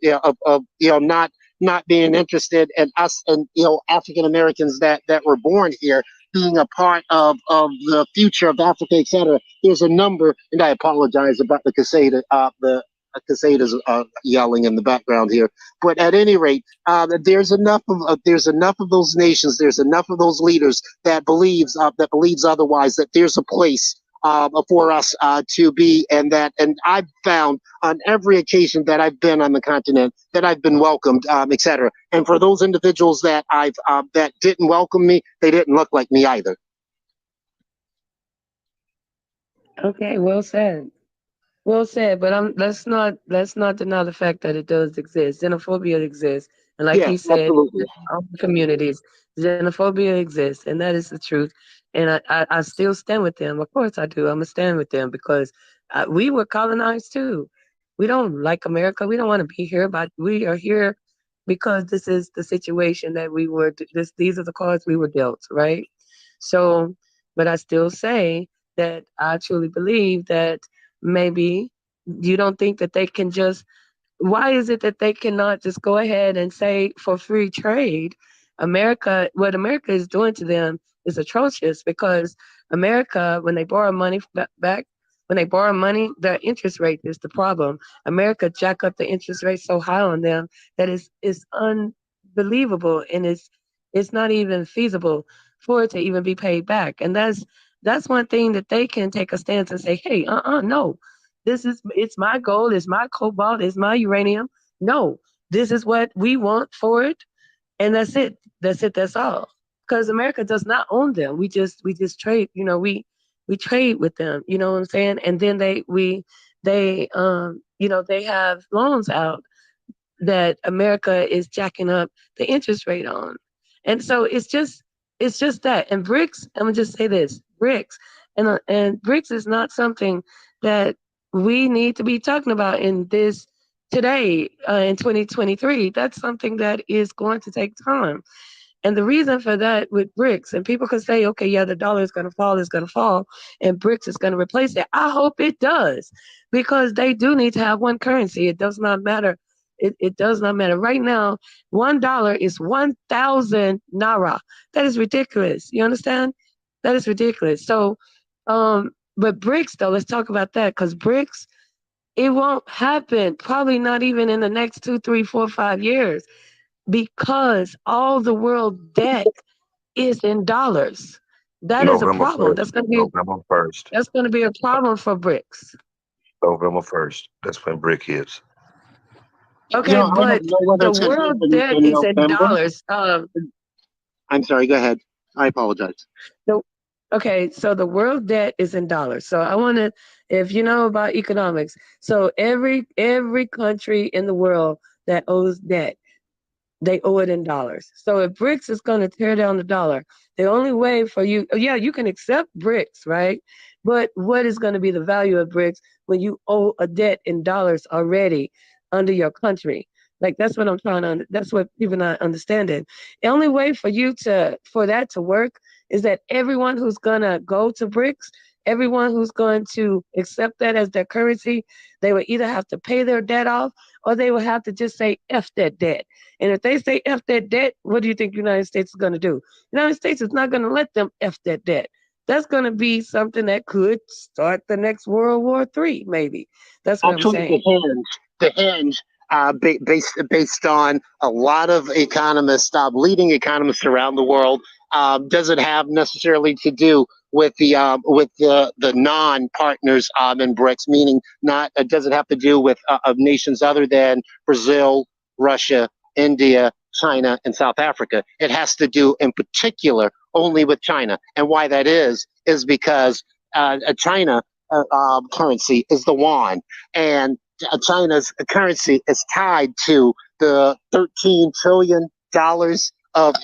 not being interested in us and African Americans that were born here being a part of the future of Africa, etc. There's a number, and I apologize about the cicadas yelling in the background here. But at any rate, there's enough of those nations, there's enough of those leaders that believes otherwise, that there's a place for us to be, and I've found on every occasion that I've been on the continent that I've been welcomed, etc. And for those individuals that that didn't welcome me, they didn't look like me either. Okay, well said. Well said, but let's not deny the fact that it does exist. Xenophobia exists, and like Yeah, he said, absolutely. all the communities, xenophobia exists, and that is the truth. And I still stand with them. Of course, I do. I'm gonna stand with them because we were colonized too. We don't like America. We don't want to be here, but we are here because this is the situation that we were. These are the cards we were dealt, right? So, but I still say that I truly believe that maybe you don't think that they can just, why is it that they cannot just go ahead and say for free trade? What America is doing to them is atrocious because America, when they borrow money back, when they borrow money, their interest rate is the problem. America jack up the interest rate so high on them that it's unbelievable, and it's not even feasible for it to even be paid back. And that's one thing that they can take a stance and say, hey, no, it's my gold, it's my cobalt, it's my uranium. No, this is what we want for it, and that's it. That's all. Because America does not own them. We just trade. We trade with them. You know what I'm saying? And then they have loans out that America is jacking up the interest rate on. And so it's just that. And BRICS, I'm gonna just say this, BRICS, and BRICS is not something that we need to be talking about in this today in 2023. That's something that is going to take time. And the reason for that with BRICS, and people could say, okay, yeah, the dollar is going to fall, and BRICS is going to replace it. I hope it does, because they do need to have one currency. It does not matter. It does not matter. Right now, $1 is 1,000 Naira. That is ridiculous. You understand? That is ridiculous. So, but BRICS, though, let's talk about that, because BRICS, it won't happen, probably not even in the next 2, 3, 4, 5 years, because all the world debt is in dollars. That is a November problem. 1st. November 1st. That's going to be a problem for BRICS. November 1st. That's when BRIC hits. Okay, I but don't know whether the it's going to world happen debt in is in November. dollars. I'm sorry. Go ahead. I apologize. So the world debt is in dollars. So I want to, if you know about economics, so every country in the world that owes debt, they owe it in dollars. So if BRICS is going to tear down the dollar, the only way for you, yeah, you can accept BRICS, right? But what is going to be the value of BRICS when you owe a debt in dollars already under your country? Like that's what I'm trying to. That's what people not understanding. The only way for that to work is that everyone who's gonna go to BRICS, everyone who's going to accept that as their currency, they will either have to pay their debt off or they will have to just say F that debt. And if they say F that debt, what do you think the United States is going to do? The United States is not going to let them F that debt. That's going to be something that could start the next World War III, maybe. That's what Actually, I'm saying. the hinge, based on a lot of economists, leading economists around the world, doesn't have necessarily to do with the non-partners in BRICS, meaning not it doesn't have to do with of nations other than Brazil, Russia, India, China, and South Africa. It has to do in particular only with China, and why that is because China currency is the yuan, and China's currency is tied to the $13 trillion of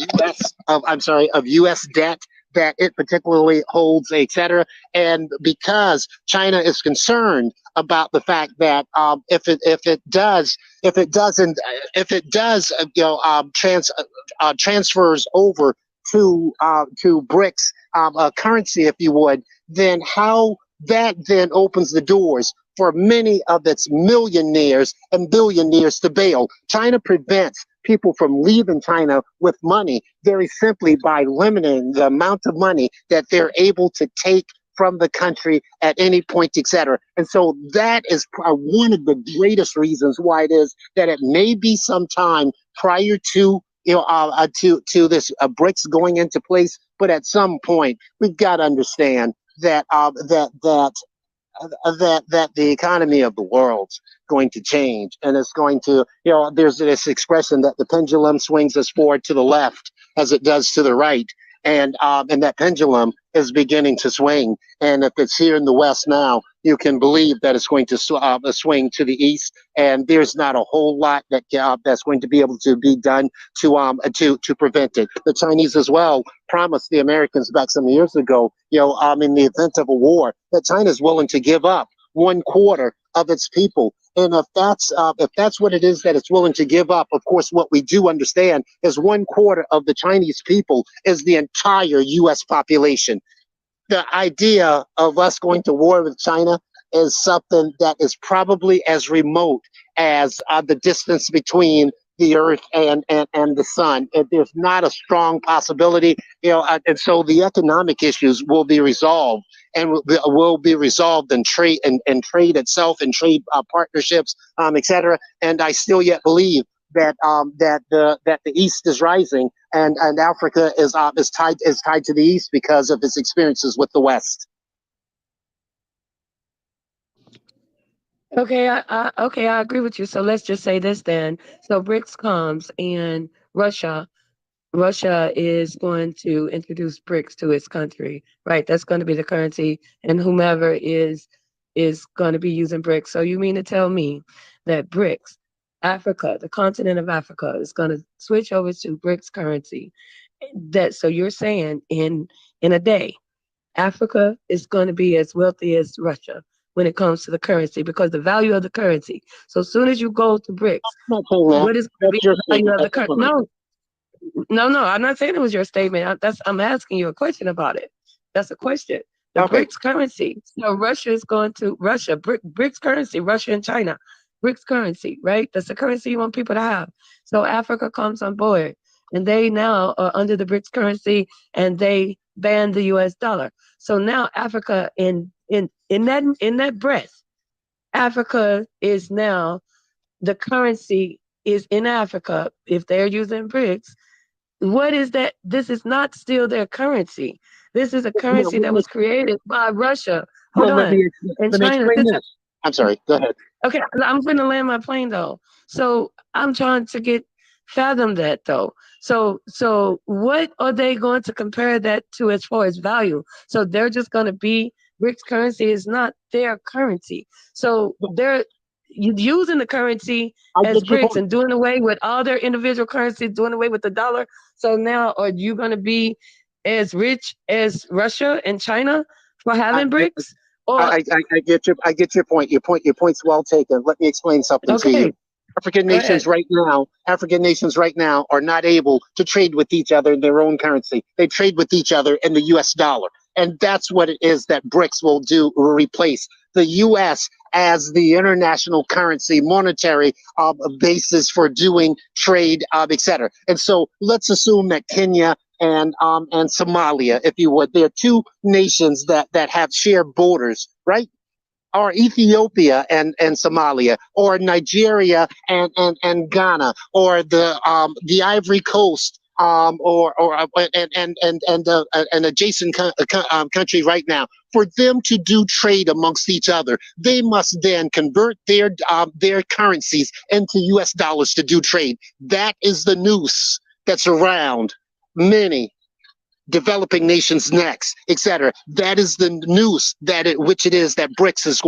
U.S. debt that it particularly holds, etc. And because China is concerned about the fact that if it transfers over to BRICS currency, if you would, then how that then opens the doors for many of its millionaires and billionaires to bail. China prevents people from leaving China with money very simply by limiting the amount of money that they're able to take from the country at any point, etc. And so that is one of the greatest reasons why it is that it may be some time prior to to this BRICS going into place. But at some point, we've got to understand that the economy of the world's going to change, and it's going to, there's this expression that the pendulum swings as far to the left as it does to the right, and that pendulum is beginning to swing. And if it's here in the West now, you can believe that it's going to swing to the east, and there's not a whole lot that's going to be able to be done to prevent it. The Chinese as well promised the Americans back some years ago, in the event of a war, that China is willing to give up 1/4 of its people. And if that's what it is that it's willing to give up, of course, what we do understand is 1/4 of the Chinese people is the entire U.S. population. The idea of us going to war with China is something that is probably as remote as the distance between the Earth and the sun. There's not a strong possibility, and so the economic issues will be resolved, and will be resolved in trade and trade itself, and trade partnerships, etc. And I still yet believe that the East is rising, and Africa is tied to the East because of its experiences with the West. Okay, I agree with you. So let's just say this then. So BRICS comes, and Russia is going to introduce BRICS to its country, right? That's going to be the currency, and whomever is going to be using BRICS. So you mean to tell me that BRICS, Africa, the continent of Africa, is going to switch over to BRICS currency? So you're saying in a day, Africa is going to be as wealthy as Russia when it comes to the currency, because the value of the currency. So as soon as you go to BRICS, what is going to be the value of the currency? No, I'm not saying it was your statement. I'm asking you a question about it. That's a question. The BRICS currency. So Russia is going to BRICS currency, Russia and China. BRICS currency, right? That's the currency you want people to have. So Africa comes on board, and they now are under the BRICS currency, and they ban the US dollar. So now Africa in that breath, Africa is now, the currency is in Africa. If they're using BRICS, what is that? This is not still their currency. This is a currency that was created by Russia. Hold on. And China. I'm sorry, go ahead. Okay, I'm going to land my plane though. So I'm trying to fathom that though. So what are they going to compare that to as far as value? So they're just going to be, BRICS currency is not their currency. So they're using the currency as BRICS and doing away with all their individual currencies, doing away with the dollar. So now are you going to be as rich as Russia and China for having BRICS? I get your point. Your point's well taken. Let me explain something to you. African nations right now are not able to trade with each other in their own currency. They trade with each other in the US dollar. And that's what it is that BRICS will replace the US as the international currency, monetary basis for doing trade, etc. And so let's assume that Kenya and Somalia, if you would, they're two nations that have shared borders, right? Or Ethiopia and Somalia, or Nigeria and Ghana, or the Ivory Coast, or an adjacent country right now. For them to do trade amongst each other, they must then convert their currencies into US dollars to do trade. That is the noose that's around many developing nations next, etc. That is the noose which it is that BRICS is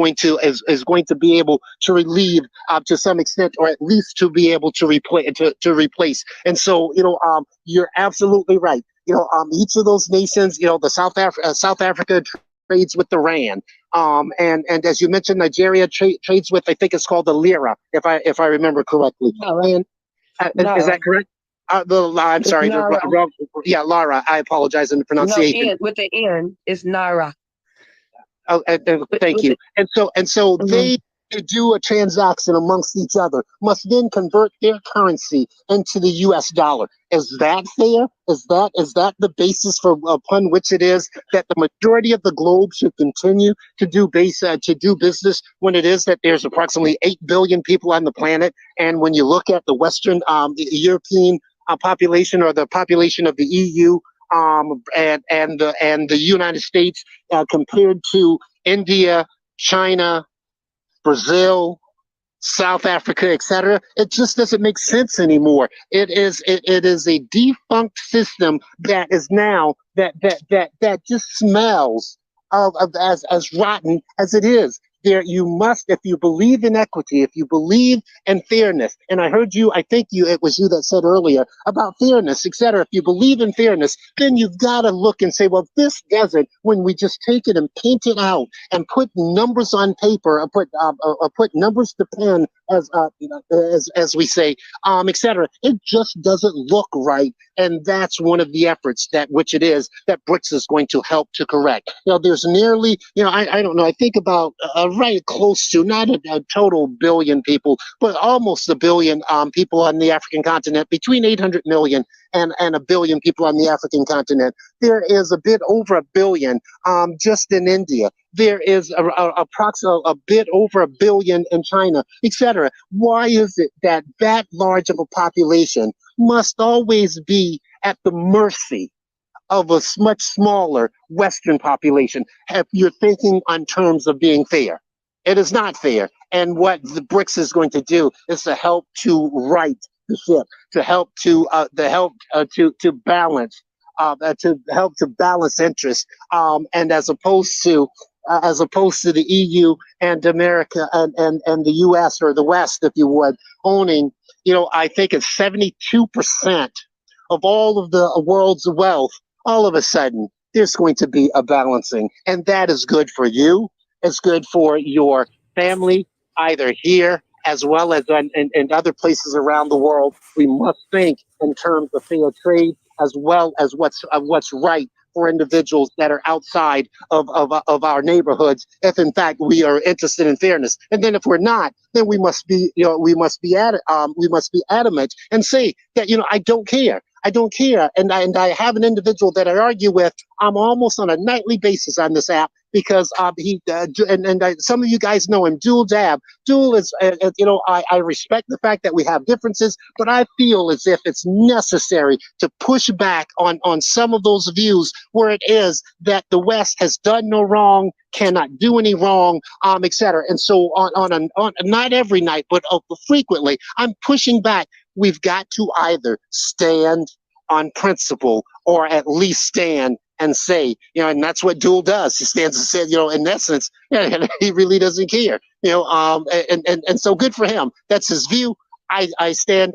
going to be able to relieve to some extent, or at least to be able to replace. And so, you're absolutely right. Each of those nations, the South Africa trades with the rand, and as you mentioned, Nigeria trades with, I think it's called the lira, if I remember correctly. Is that correct? I'm sorry. Lara. I apologize in the pronunciation. No, with the N, it's Naira. Oh, thank you. And so they do a transaction amongst each other, must then convert their currency into the US dollar. Is that fair? Is that the basis upon which it is that the majority of the globe should continue to do business, when it is that there's approximately 8 billion people on the planet? And when you look at the Western European population, or the population of the EU, and the United States compared to India, China, Brazil, South Africa, etc. It just doesn't make sense anymore. It is a defunct system that is now that just smells of as rotten as it is. There, you must, if you believe in equity, if you believe in fairness, and I heard you, I think it was you that said earlier about fairness, etc. If you believe in fairness, then you've got to look and say, well, this doesn't. When we just take it and paint it out and put numbers on paper, put numbers to pen, as we say, etc. It just doesn't look right, and that's one of the efforts that that BRICS is going to help to correct. There's nearly, I don't know, I think about right close to not a total billion people, but almost a billion people on the African continent, between 800 million and a billion people on the African continent. There is a bit over a billion just in India. There is approximately a bit over a billion in China, etc. Why is it that that large of a population must always be at the mercy of a much smaller Western population if you're thinking on terms of being fair? It is not fair. And what the BRICS is going to do is to help to right the ship, to help to balance, to help to balance interests, and as opposed to the EU and America and the US, or the West, if you would, owning, I think it's 72% of all of the world's wealth. All of a sudden, there's going to be a balancing, and that is good for you. It's good for your family, either here as well as in other places around the world. We must think in terms of fair trade as well as what's right for individuals that are outside of our neighborhoods, if in fact we are interested in fairness. And then if we're not, then we must be adamant and say that, I don't care. I don't care. And I have an individual that I argue with almost on a nightly basis on this app, because some of you guys know him, Dual Dab. Dual is, I respect the fact that we have differences, but I feel as if it's necessary to push back on some of those views where it is that the West has done no wrong, cannot do any wrong, etc. And so on not every night, but frequently, I'm pushing back. We've got to either stand on principle or at least stand and say, and that's what Dual does. He stands and says, in essence, he really doesn't care, and so good for him. That's his view. I stand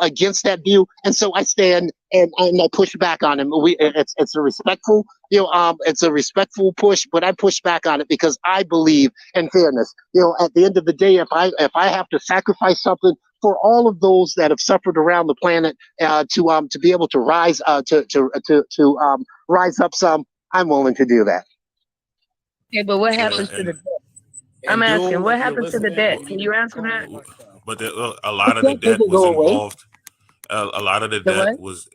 against that view, and so I stand and I push back on him. It's a respectful, it's a respectful push, but I push back on it because I believe in fairness. At the end of the day, if I have to sacrifice something for all of those that have suffered around the planet, to be able to rise rise up some, I'm willing to do that. Okay, but what happens to the debt? I'm asking, what happens to the debt? Can you answer that? But a lot of the debt was involved. A lot of the debt was.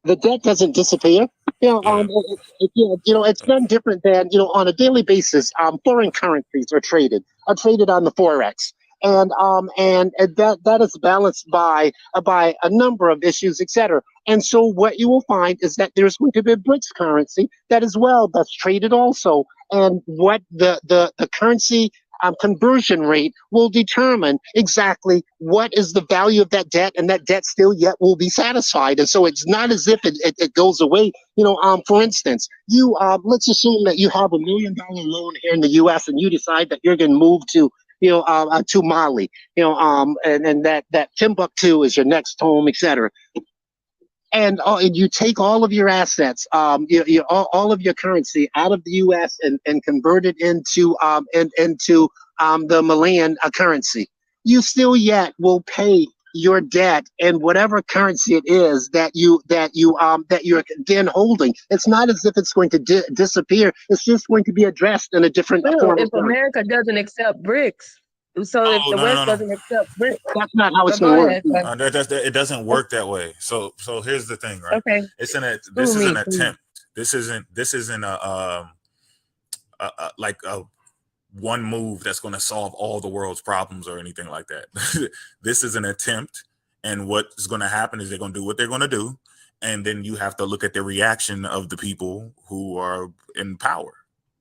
The debt doesn't disappear. It's none different than, on a daily basis, foreign currencies are traded on the Forex. And that is balanced by a number of issues, etc. And so what you will find is that there's going to be a BRICS currency that's traded also. And what the currency conversion rate will determine exactly what is the value of that debt, and that debt still yet will be satisfied. And so it's not as if it goes away. For instance, let's assume that you have $1 million loan here in the U.S. and you decide that you're going to move to Mali, and that Timbuktu is your next home, etc. And you take all of your assets, all of your currency out of the U.S. and convert it into the Malian currency. You still yet will pay your debt in whatever currency it is that you're then holding. It's not as if it's going to disappear. It's just going to be addressed in a different form. If America doesn't accept BRICS, so if the West doesn't accept BRICS, that's not how it's going to work. It doesn't work that way. So here's the thing, right? Okay. This is an attempt. This isn't a one move that's going to solve all the world's problems or anything like that. This is an attempt, and what is going to happen is they're going to do what they're going to do. And then you have to look at the reaction of the people who are in power.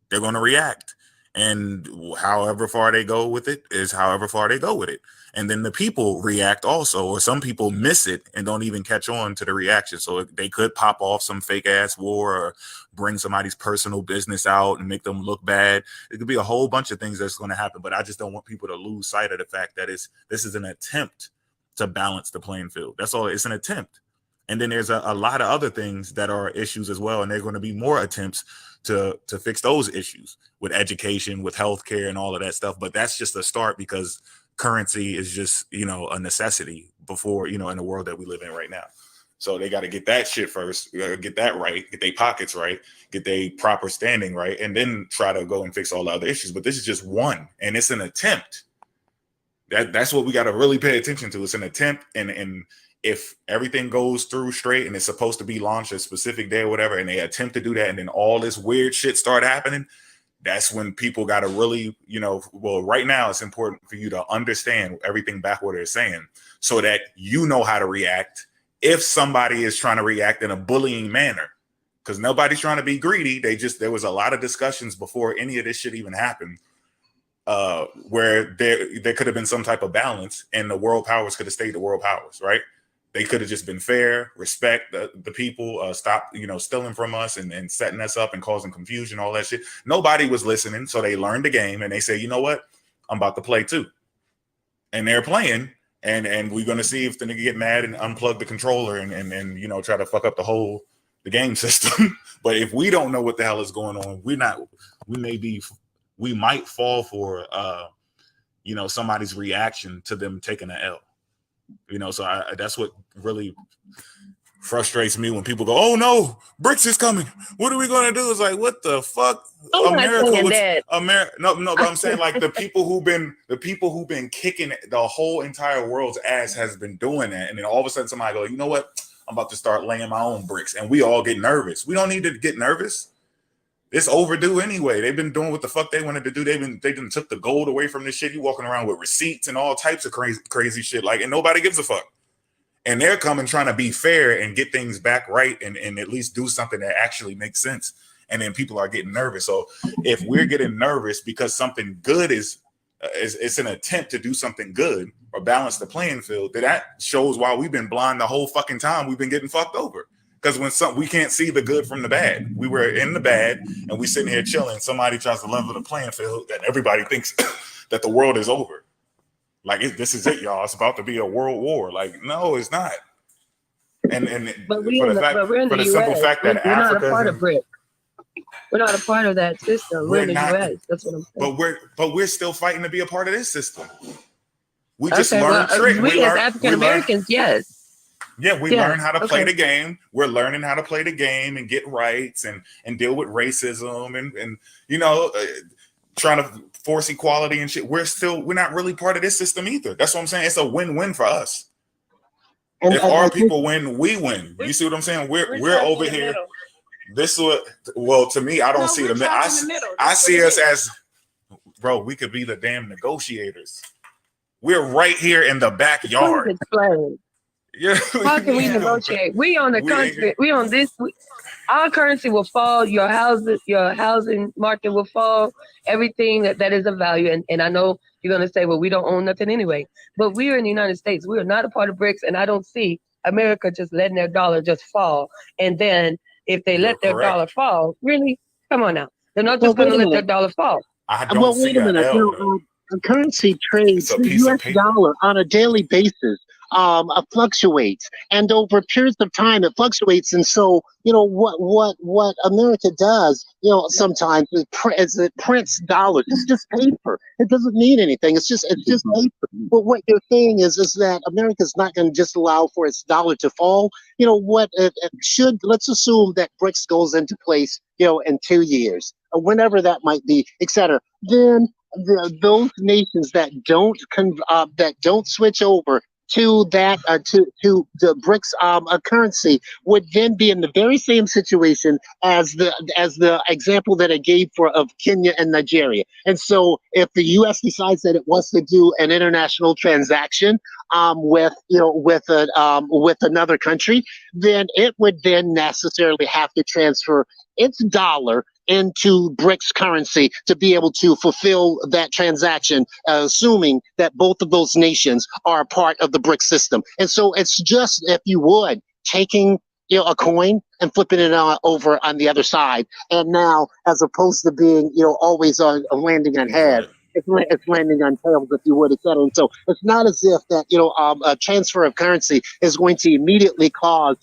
They're going to react. And however far they go with it is however far they go with it. And then the people react also, or some people miss it and don't even catch on to the reaction. So they could pop off some fake ass war or bring somebody's personal business out and make them look bad. It could be a whole bunch of things that's going to happen. But I just don't want people to lose sight of the fact that this is an attempt to balance the playing field. That's all. It's an attempt. And then there's a lot of other things that are issues as well. And there are going to be more attempts to fix those issues with education, with healthcare and all of that stuff. But that's just a start because currency is just, a necessity before, in the world that we live in right now. So they got to get that shit first, get that right, get their pockets right, get their proper standing right, and then try to go and fix all the other issues. But this is just one, and it's an attempt. That's what we got to really pay attention to. It's an attempt, and if everything goes through straight and it's supposed to be launched a specific day or whatever, and they attempt to do that, and then all this weird shit start happening, that's when people got to really, right now it's important for you to understand everything back what they're saying so that you know how to react if somebody is trying to react in a bullying manner, because nobody's trying to be greedy. There was a lot of discussions before any of this shit even happened where there could have been some type of balance and the world powers could have stayed the world powers, right? They could have just been fair, respect the people, stop, stealing from us and setting us up and causing confusion, all that shit. Nobody was listening. So they learned the game and they say, you know what? I'm about to play too. And they're playing and we're going to see if the nigga get mad and unplug the controller and try to fuck up the game system. But if we don't know what the hell is going on, we might fall for, somebody's reaction to them taking an L. So that's what really frustrates me when people go, "Oh no, BRICS is coming. What are we going to do?" It's like, what the fuck? I'm not saying that. No, but I'm saying like the people who've been kicking the whole entire world's ass has been doing that, and then all of a sudden somebody go, "You know what? I'm about to start laying my own bricks," and we all get nervous. We don't need to get nervous. It's overdue anyway. They've been doing what the fuck they wanted to do. They done took the gold away from this shit. You walking around with receipts and all types of crazy shit, and nobody gives a fuck. And they're coming trying to be fair and get things back right and at least do something that actually makes sense. And then people are getting nervous. So if we're getting nervous because something good is an attempt to do something good or balance the playing field, that shows why we've been blind the whole fucking time. We've been getting fucked over. Because we can't see the good from the bad. We were in the bad and we sitting here chilling. Somebody tries to level the playing field and everybody thinks that the world is over. This is it, y'all. It's about to be a world war. No, it's not. But we're in the simple US. Fact that we're not a part of BRIC. We're not a part of that system. We're in the US. That's what I'm saying. But we're still fighting to be a part of this system. We just learned trick. We as African Americans, yes. Yeah, we learn how to play the game. We're learning how to play the game and get rights and deal with racism and trying to force equality and shit. We're not really part of this system either. That's what I'm saying. It's a win-win for us. And if our people win, we win. You see what I'm saying? We're over here. This is to me, I don't see it. I see us as, bro, we could be the damn negotiators. We're right here in the backyard. Yeah. How can we negotiate? We on the country. We on this. Our currency will fall. Your housing market will fall. Everything that is of value. And I know you're gonna say, well, we don't own nothing anyway. But we are in the United States. We are not a part of BRICS, and I don't see America just letting their dollar just fall. And then if they let their dollar fall, really, come on now, they're not just gonna let their dollar fall. Wait a minute. Currency trades the U.S. dollar on a daily basis. Fluctuates, and over periods of time it fluctuates. And so what America does sometimes is it prints dollars. It's just paper. It doesn't mean anything. It's just paper. But what you're saying is that America's not going to just allow for its dollar to fall. Let's assume that BRICS goes into place in 2 years or whenever that might be, etc. Then those nations that don't switch over to that to the BRICS currency would then be in the very same situation as the example that I gave of Kenya and Nigeria. And so if the U.S. decides that it wants to do an international transaction with another country, then it would then necessarily have to transfer its dollar into BRICS currency to be able to fulfill that transaction, assuming that both of those nations are a part of the BRICS system. And so it's just, if you would, taking a coin and flipping it over on the other side. And now, as opposed to being always on landing on heads, it's landing on tails, if you would, et cetera. And so it's not as if that a transfer of currency is going to immediately cause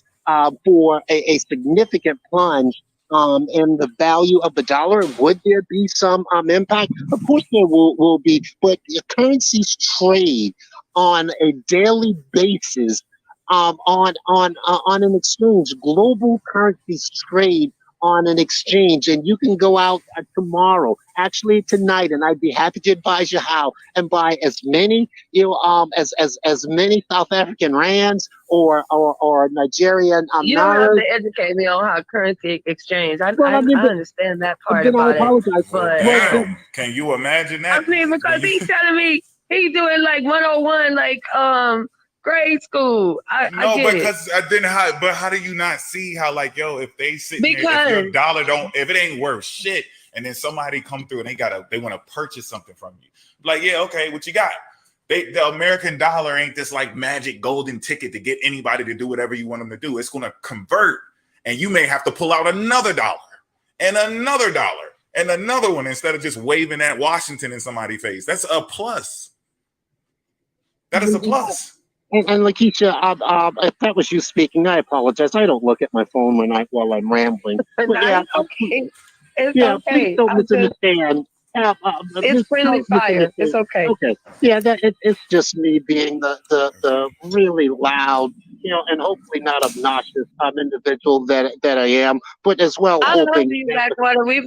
for a significant plunge in the value of the dollar. Would there be some impact? Of course there will be, but currencies trade on a daily basis on an exchange. Global currencies trade on an exchange, and you can go out tomorrow, actually tonight, and I'd be happy to advise you how, and buy as many as many South African rands or Nigerian You don't have naira. to educate me on how currency exchange. I Well, I mean, but understand that part then I about it, apologize. but Damn, can you imagine I that? mean, because he's telling me he's doing like 101, like grade school. I No, get it. because how do you not see how, like, yo, if they sit there, if your Because dollar if it ain't worth shit, and then somebody come through and they want to purchase something from you, like, yeah, okay, what you got? The American dollar ain't this like magic golden ticket to get anybody to do whatever you want them to do. It's going to convert, and you may have to pull out another dollar and another dollar and another one instead of just waving at Washington in somebody's face. That's a plus. That is a plus. And Lakeisha, if that was you speaking, I apologize. I don't look at my phone while I'm rambling. But no, yeah, it's okay. It's yeah, okay. please don't I just, misunderstand. it's Just friendly don't fire. misunderstand. It's okay. Okay, yeah, it's just me being the really loud, and hopefully not obnoxious individual that I am, but as well I love hoping. you, Blackwater. We've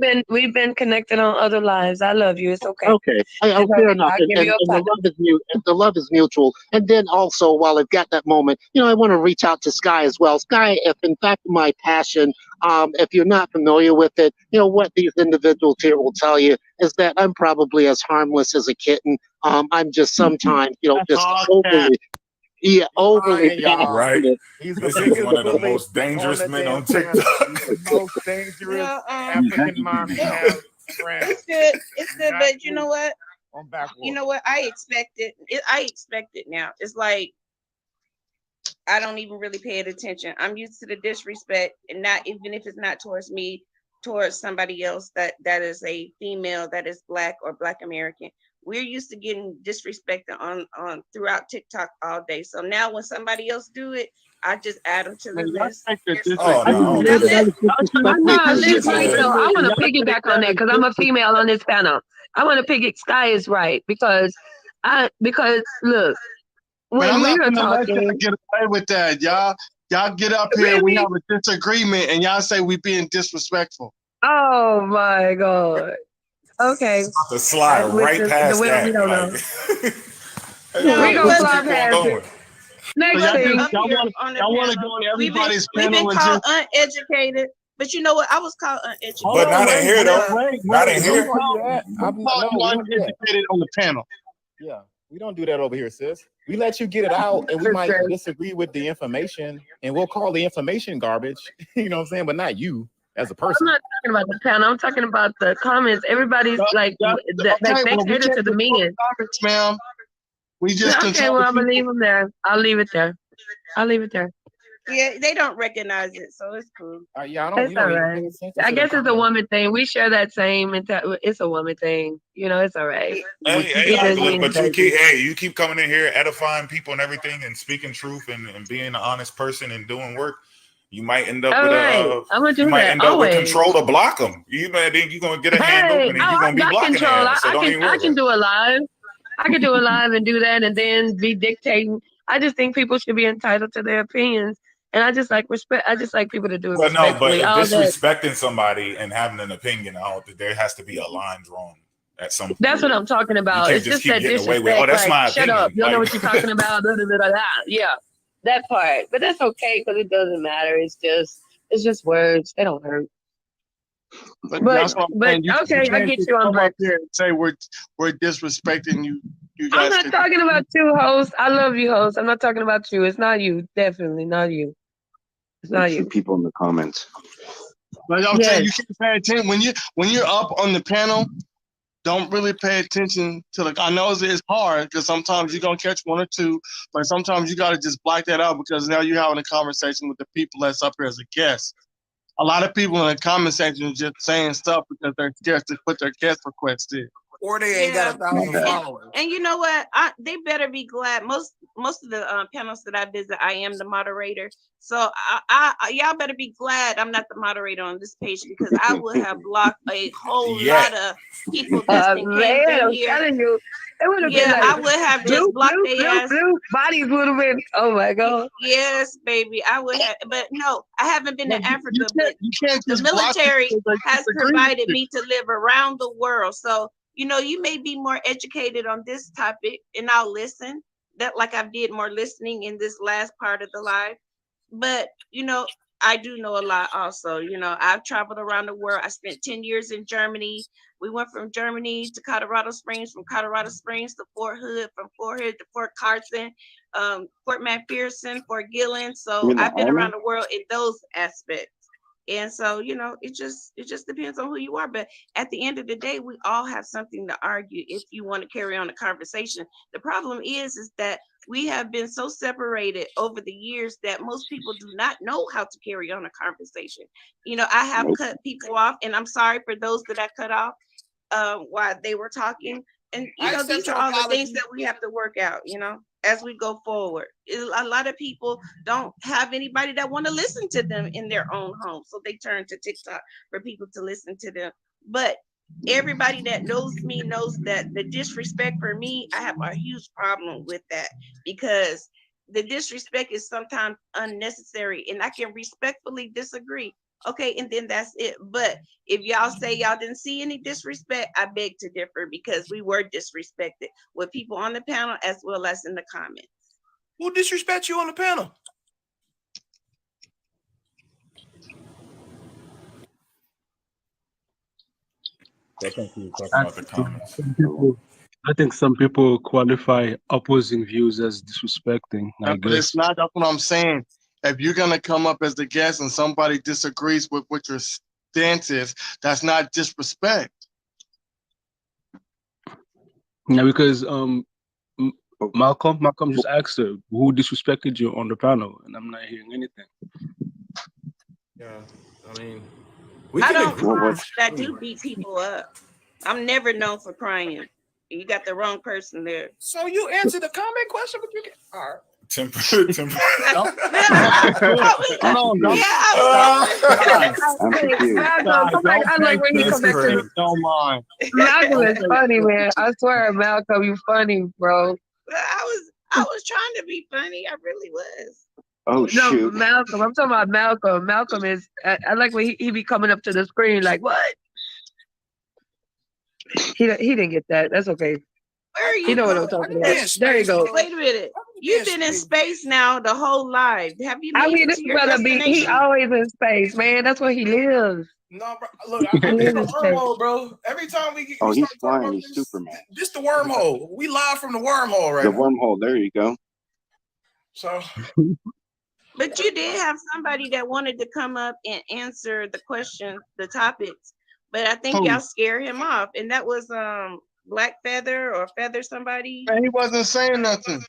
been connected on other lives. I love you. It's okay. Okay, It's fair okay. enough. I'll give you a And pat. the love is mutual. And then also, while I've got that moment, I want to reach out to Sky as well. Sky, if in fact my passion, if you're not familiar with it, what these individuals here will tell you is that I'm probably as harmless as a kitten. I'm just sometimes, just overly Right. passionate. This is one of the most dangerous men on TikTok. Most dangerous Well, African man we have around. it's good, but you know what? On backwards. You know what? I expect it now. It's like I don't even really pay it attention. I'm used to the disrespect, and not even if it's not towards me, towards somebody else that is a female, that is Black or Black American. We're used to getting disrespected on throughout TikTok all day. So now when somebody else do it, I just add them to the list. Oh, no. I want to piggyback on that because I'm a female on this panel. I want to piggyback. Sky is right because look, when I'm we not were gonna let talking, y'all get away with that, y'all. Y'all get up here, we have a disagreement, and y'all say we being disrespectful. oh my God. Okay. To slide right past that. We don't know. We gonna slide past it. Next So thing. y'all want to go on everybody's We've panel been and called just uneducated, but you know what? I was called uneducated. But not in here, though. Not in here. uneducated on the panel. Yeah, we don't do that over here, sis. We let you get it out, and we might disagree with the information, and we'll call the information garbage. You know what I'm saying? But not you as a person. I'm not talking about the panel. I'm talking about the comments. Everybody's like, they cater to the men. Ma'am. We just okay. Well, I'm gonna leave them there. I'll leave it there. Yeah, they don't recognize it, so it's cool. Yeah, I don't. It's all right. I guess it's a woman thing. We share that same. It's a woman thing. It's all right. You keep coming in here edifying people and everything, and speaking truth and being an honest person and doing work. You might end up with control to block them. You're gonna get a hand open and you're gonna be blocking them. So I can do a live. I can do a live and do that, and then be dictating. I just think people should be entitled to their opinions, and I just like respect. I just like people to do it respectfully. But disrespecting somebody and having an opinion, I don't think there has to be a line drawn at some point. That's what I'm talking about. It's just that disrespect. That's my shut opinion. up! You don't know what you're talking about. Yeah, that part. But that's okay because it doesn't matter. It's just words. They don't hurt. But okay, I get you on board. Say we're disrespecting you. You I'm guys not could talking about you, host. I love you, host. I'm not talking about you. It's not you. Definitely not you. It's not few you. people in the comments. But I'm saying Yes. you can't pay attention when you're up on the panel. Don't really pay attention to I know it's hard because sometimes you're gonna catch one or two, but sometimes you gotta just block that out because now you're having a conversation with the people that's up here as a guest. A lot of people in the comment section are just saying stuff because they're scared to put their guest requests in. Or they ain't got 1,000 followers. And you know what? They better be glad. Most of the panels that I visit, I am the moderator. So y'all better be glad I'm not the moderator on this page because I would have blocked a whole lot of people that came Man, through I'm here. telling you, it would have been Yeah, like I would have just blocked their ass. bodies would have been. Oh my god. Yes, baby, I would have. But no, I haven't been to Africa. But You can't the just block military people that has disagree with provided you. me to live around the world. So you know, you may be more educated on this topic, and I'll listen. That like I did more listening in this last part of the live. But you know, I do know a lot also. You know, I've traveled around the world. I spent 10 years in Germany. We went from Germany to Colorado Springs, from Colorado Springs to Fort Hood, from Fort Hood to Fort Carson, Fort McPherson, Fort Gillen. So You in the I've been army? around the world in those aspects. And so, you know, it just depends on who you are. But at the end of the day, we all have something to argue if you want to carry on a conversation. The problem is that we have been so separated over the years that most people do not know how to carry on a conversation. You know, I have cut people off, and I'm sorry for those that I cut off while they were talking. And you know, these are all the things that we have to work out, you know, as we go forward. A lot of people don't have anybody that want to listen to them in their own home, so they turn to TikTok for people to listen to them. But everybody that knows me knows that the disrespect for me, I have a huge problem with that because the disrespect is sometimes unnecessary, and I can respectfully disagree. Okay, and then that's it. But if y'all say y'all didn't see any disrespect, I beg to differ because we were disrespected with people on the panel as well as in the comments. Who disrespect you on the panel? I think we were talking about the comments. I think some people qualify opposing views as disrespecting. I But it's guess. not. That's what I'm saying. If you're gonna come up as the guest and somebody disagrees with what your stance is, that's not disrespect. Yeah, because Malcolm just asked her who disrespected you on the panel, and I'm not hearing anything. Yeah, I mean, I don't cry, but I do beat people up. I'm never known for crying. You got the wrong person there. So you answered the comment question, but you can. All right. Temper. I'm confused. I like when you come back to the. Don't mind. Malcolm is funny, man. I swear, Malcolm, you funny, bro. I was trying to be funny. I really was. Oh, No, shoot. Malcolm. I'm talking about Malcolm. Malcolm is. I like when he be coming up to the screen like, what? He didn't get that. That's okay. Where are you? You know what I'm talking about. There you go. Wait a minute. You've been in space now the whole life. Have you I made mean, it this to your brother be. He destination? always in space, man. That's where he lives. No, bro. Look, I'm in the wormhole, bro. Every time we get, Oh, we he's start talking flying. about He's Superman. this the wormhole. We live from the wormhole right The now. wormhole. There you go. So, But you did have somebody that wanted to come up and answer the question, the topics. But I think y'all scared him off, and that was Black Feather or Feather somebody. Man, he wasn't saying nothing.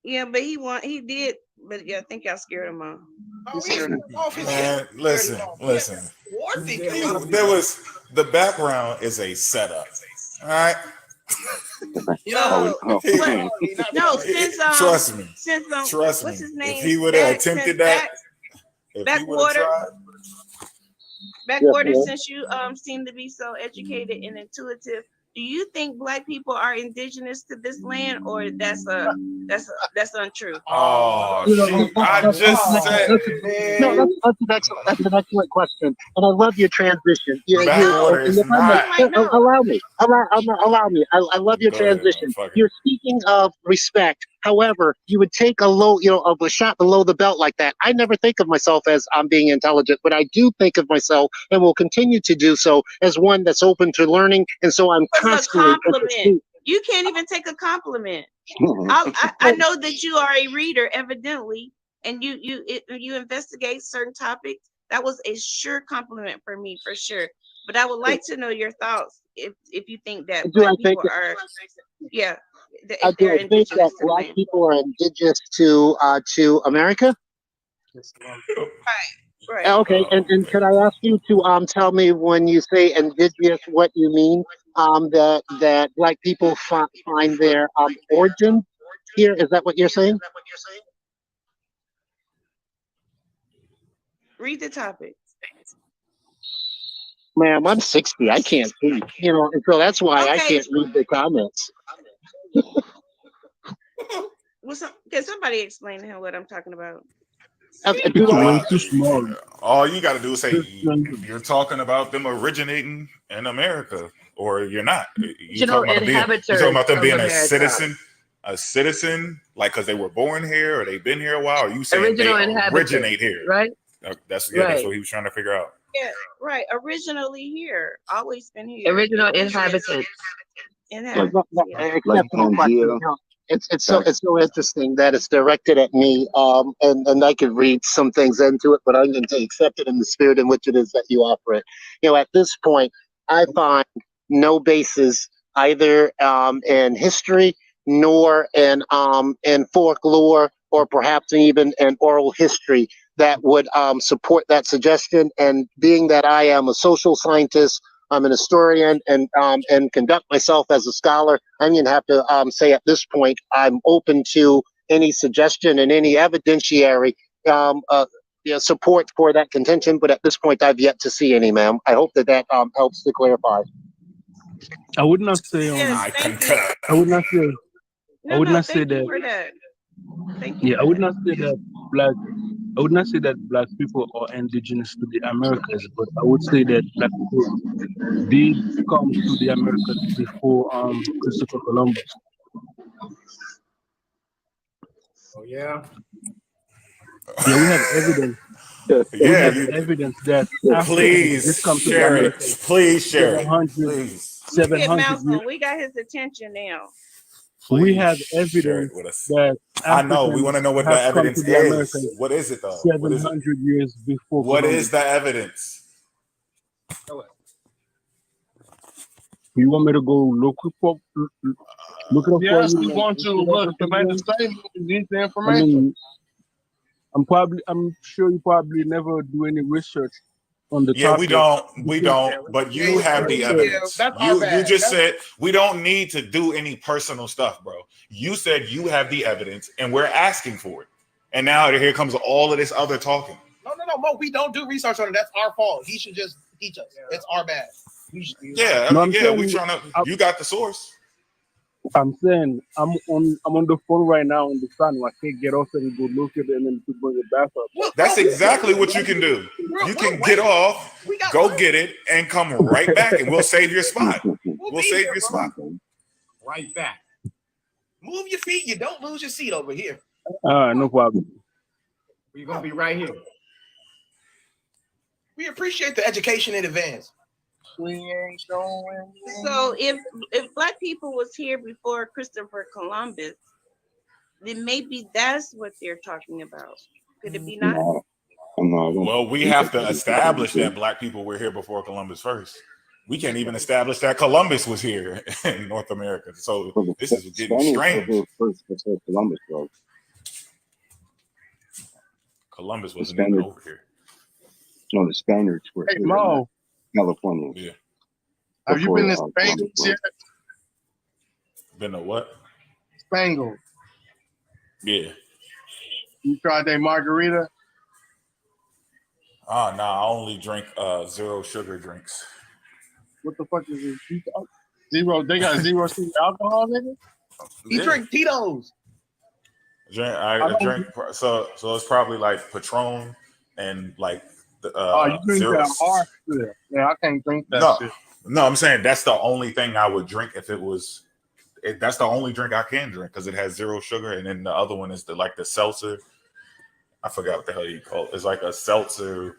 Yeah, but he did. But yeah, I think y'all scared him off. Man, listen. There was the background is a setup. All right. No, since trust me. Since Trust what's me. his name? If he would have attempted that, Backwater. Backwater, since you seem to be so educated and intuitive, do you think Black people are indigenous to this land, or that's untrue? Oh, shoot. I just said, No, that's an excellent question, and I love your transition. Backwater is not. Allow me. I love your transition. You're speaking of respect. However, you would take a shot below the belt like that. I never think of myself as I'm being intelligent, but I do think of myself, and will continue to do so, as one that's open to learning, and so I'm constantly. You can't even take a compliment. I know that you are a reader, evidently, and you investigate certain topics. That was a sure compliment for me, for sure. But I would like to know your thoughts if you think that Do I Black think people are, yeah, I if they're do think that indigenous to the Black land. people are indigenous to America. Right. Okay, and could I ask you to tell me when you say indigenous, what you mean? That Black people find their origin here. Is that what you're saying? Read the topic. Ma'am, I'm 60. I can't see. And so that's why I Okay. can't read the comments. Can somebody explain to him what I'm talking about? Too small. All you got to do is say you're talking about them originating in America, or you're not. You're talking about them being a citizen, like because they were born here or they've been here a while. Or you saying they originate here, right? That's what he was trying to figure out. Yeah, right. Originally here, always been here. Original inhabitants. Yeah. It's so interesting that it's directed at me, and I could read some things into it, but I'm going to accept it in the spirit in which it is that you offer it. At this point, I find no basis either in history nor in folklore or perhaps even in oral history that would support that suggestion. And being that I am a social scientist, I'm an historian, and conduct myself as a scholar, I'm going to have to say at this point I'm open to any suggestion and any evidentiary support for that contention. But at this point, I've yet to see any, ma'am. I hope that helps to clarify. I would not say. I concur. I would not say. No, I would not say thank you that. for that. Thank you. Yeah, I would not say that black. I would not say that Black people are indigenous to the Americas, but I would say that Black people did come to the Americas before Christopher Columbus. Oh yeah. Yeah, we have evidence. We have evidence that Please share it. Please share it. Please. 700 Malcolm, we got his attention now. We have evidence that I know. We want to know what the evidence is. Americas What is it though? 700 years before. What is the evidence? You want me to go look it up? Yes, we want to look to make the statement. Need the information. I'm sure you probably never do any research on the topic. We don't. But you have the evidence. You just said we don't need to do any personal stuff, bro. You said you have the evidence, and we're asking for it. And now here comes all of this other talking. No, Mo. We don't do research on it. That's our fault. He should just teach us. It's our bad. We trying to. You got the source. I'm saying I'm on the phone right now on the phone. I can't get off and go look at it and then to bring it back up. That's exactly what you can do. You can get off, go get it, and come right back, and we'll save your spot. We'll save your spot. Right back. Move your feet. You don't lose your seat over here. No problem. We're gonna be right here. We appreciate the education in advance. We ain't going. So if Black people was here before Christopher Columbus, then maybe that's what they're talking about. Could it be not? Well, we have to establish that Black people were here before Columbus first. We can't even establish that Columbus was here in North America. So this is getting strange. Columbus wasn't even over here. No, the Spaniards were here. Mo. California. Yeah. Have you been to Spangles yet? Been to what? Spangles. Yeah. You tried that margarita? Oh, no, I only drink zero sugar drinks. What the fuck is this? Zero? They got zero sugar alcohol, nigga? He drink Tito's. I drink, so it's probably like Patron and like the you drink that hard shit. Yeah, I can't drink that shit. No, I'm saying that's the only thing I would drink if it was. That's the only drink I can drink because it has zero sugar, and then the other one is the seltzer. I forgot what the hell you call it. It's like a seltzer.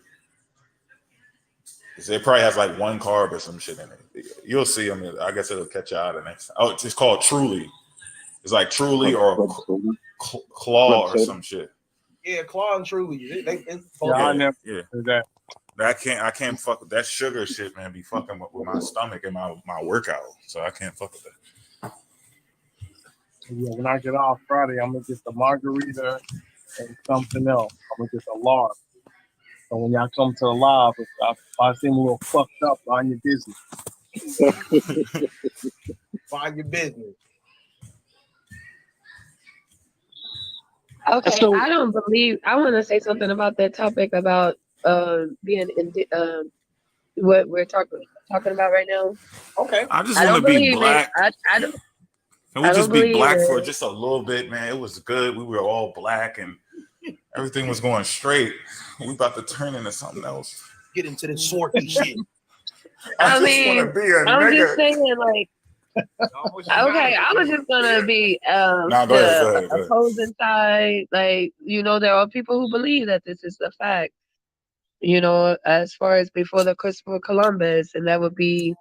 It probably has like one carb or some shit in it. You'll see them. I guess it'll catch you out the next time. Oh, it's called Truly. It's like Truly or Claw or some shit. Yeah, Claw and Truly. I never heard that. I can't fuck with that sugar shit, man. Be fucking with my stomach and my workout. So I can't fuck with that. Yeah, when I get off Friday, I'm gonna get the margarita and something else. I'm gonna get the large. So when y'all come to the live, if I seem a little fucked up, mind your business. Mind your business. Okay, So- I don't believe. I want to say something about that topic about being what we're talking about right now. Okay. I just I want don't to be believe black. it. I don't. Can we I just don't be black believe for it. just a little bit, man? It was good. We were all black and everything was going straight. We about to turn into something else. Get into this swordy shit. I just mean, wanna be a I'm nigga. just saying, like, okay, I was just gonna be Nah, go ahead, go ahead, go ahead. opposing side. Like, there are people who believe that this is the fact. As far as before the Christopher Columbus, and that would be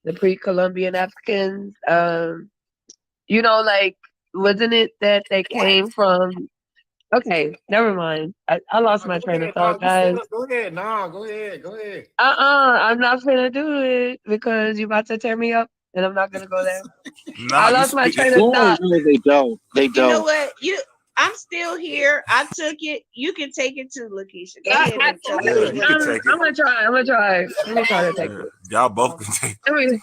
the pre-Columbian Africans. Like, wasn't it that they came from? Okay, never mind. I lost my train of thought, guys. Go ahead. Nah, go ahead. I'm not gonna do it because you're about to tear me up, and I'm not gonna go there. I lost my train of No, thought. they don't. They You know don't. what? I'm still here. I took it. You can take it too, Lakeisha. Go I- ahead and tell Yeah, me. you can take it. I'm gonna try. Let me try to take it. Y'all both can take I mean,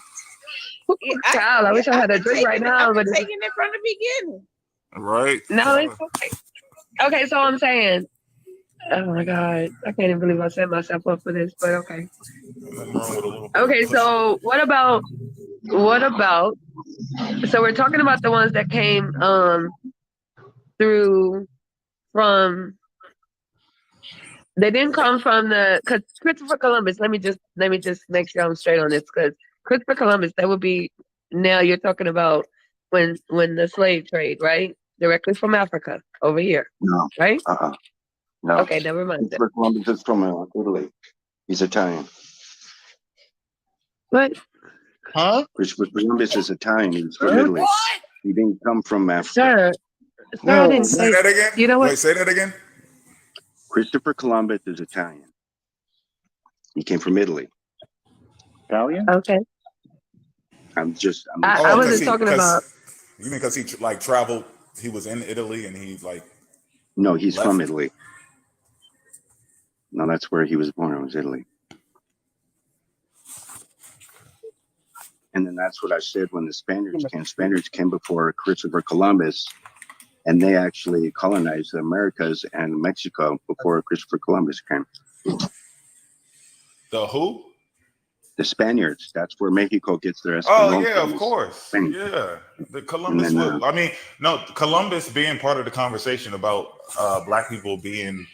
child, I wish I had a drink right now, but I'm taking it from the beginning. it. Right? no, it's okay. Okay, so I'm saying, oh my God, I can't even believe I set myself up for this, but okay. Okay, so what about, so we're talking about the ones that came they didn't come from because Christopher Columbus, let me just make sure I'm straight on this, because Christopher Columbus, that would be, now you're talking about when the slave trade, right? Directly from Africa over here. No. Right? No. Okay, never mind. Christopher Columbus is from Italy. He's Italian. What? Huh? Christopher Columbus is Italian. He's from Italy. He didn't come from Africa. Sir, I didn't Say that again. You know what? Wait, say that again. Christopher Columbus is Italian. He came from Italy. Italian? Okay. I I wasn't talking about. You mean because he traveled? He was in Italy and he No, he's left? from Italy. No, that's where he was born. It was Italy. And then that's what I said when the Spaniards came. Spaniards came before Christopher Columbus, and they actually colonized the Americas and Mexico before Christopher Columbus came. The who? The Spaniards. That's where Mexico gets their Oh Espanol yeah, from. of course. Spain. Yeah, the Columbus. And then, I mean, no, Columbus being part of the conversation about black people being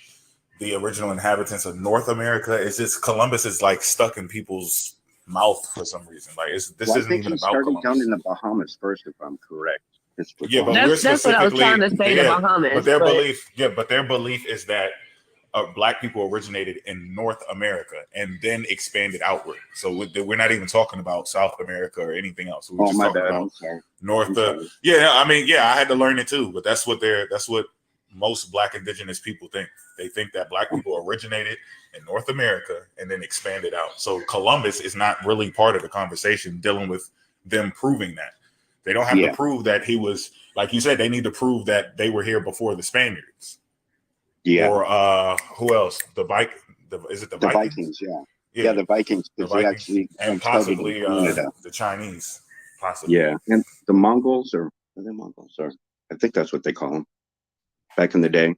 the original inhabitants of North America. It's just Columbus is like stuck in people's mouth for some reason. Like this Well, I isn't think even he about started Columbus. down in the Bahamas first, if I'm correct. Yeah, but That's what I was trying to say, the Bahamas. But their belief is that black people originated in North America and then expanded outward. So we're not even talking about South America or anything else. We're just my talking bad. about I'm sorry. North. I'm sorry. I had to learn it too. But that's what most black indigenous people think. They think that black people originated in North America and then expanded out. So Columbus is not really part of the conversation dealing with them proving that. They don't have to prove that he was, like you said, they need to prove that they were here before the Spaniards. Yeah. Or who else? Is it the Vikings? Yeah, the Vikings. The Because they Vikings. actually And started possibly in Canada. the Chinese. Possibly. Yeah, and the Mongols, or are they Mongols? Or I think that's what they call them back in the day.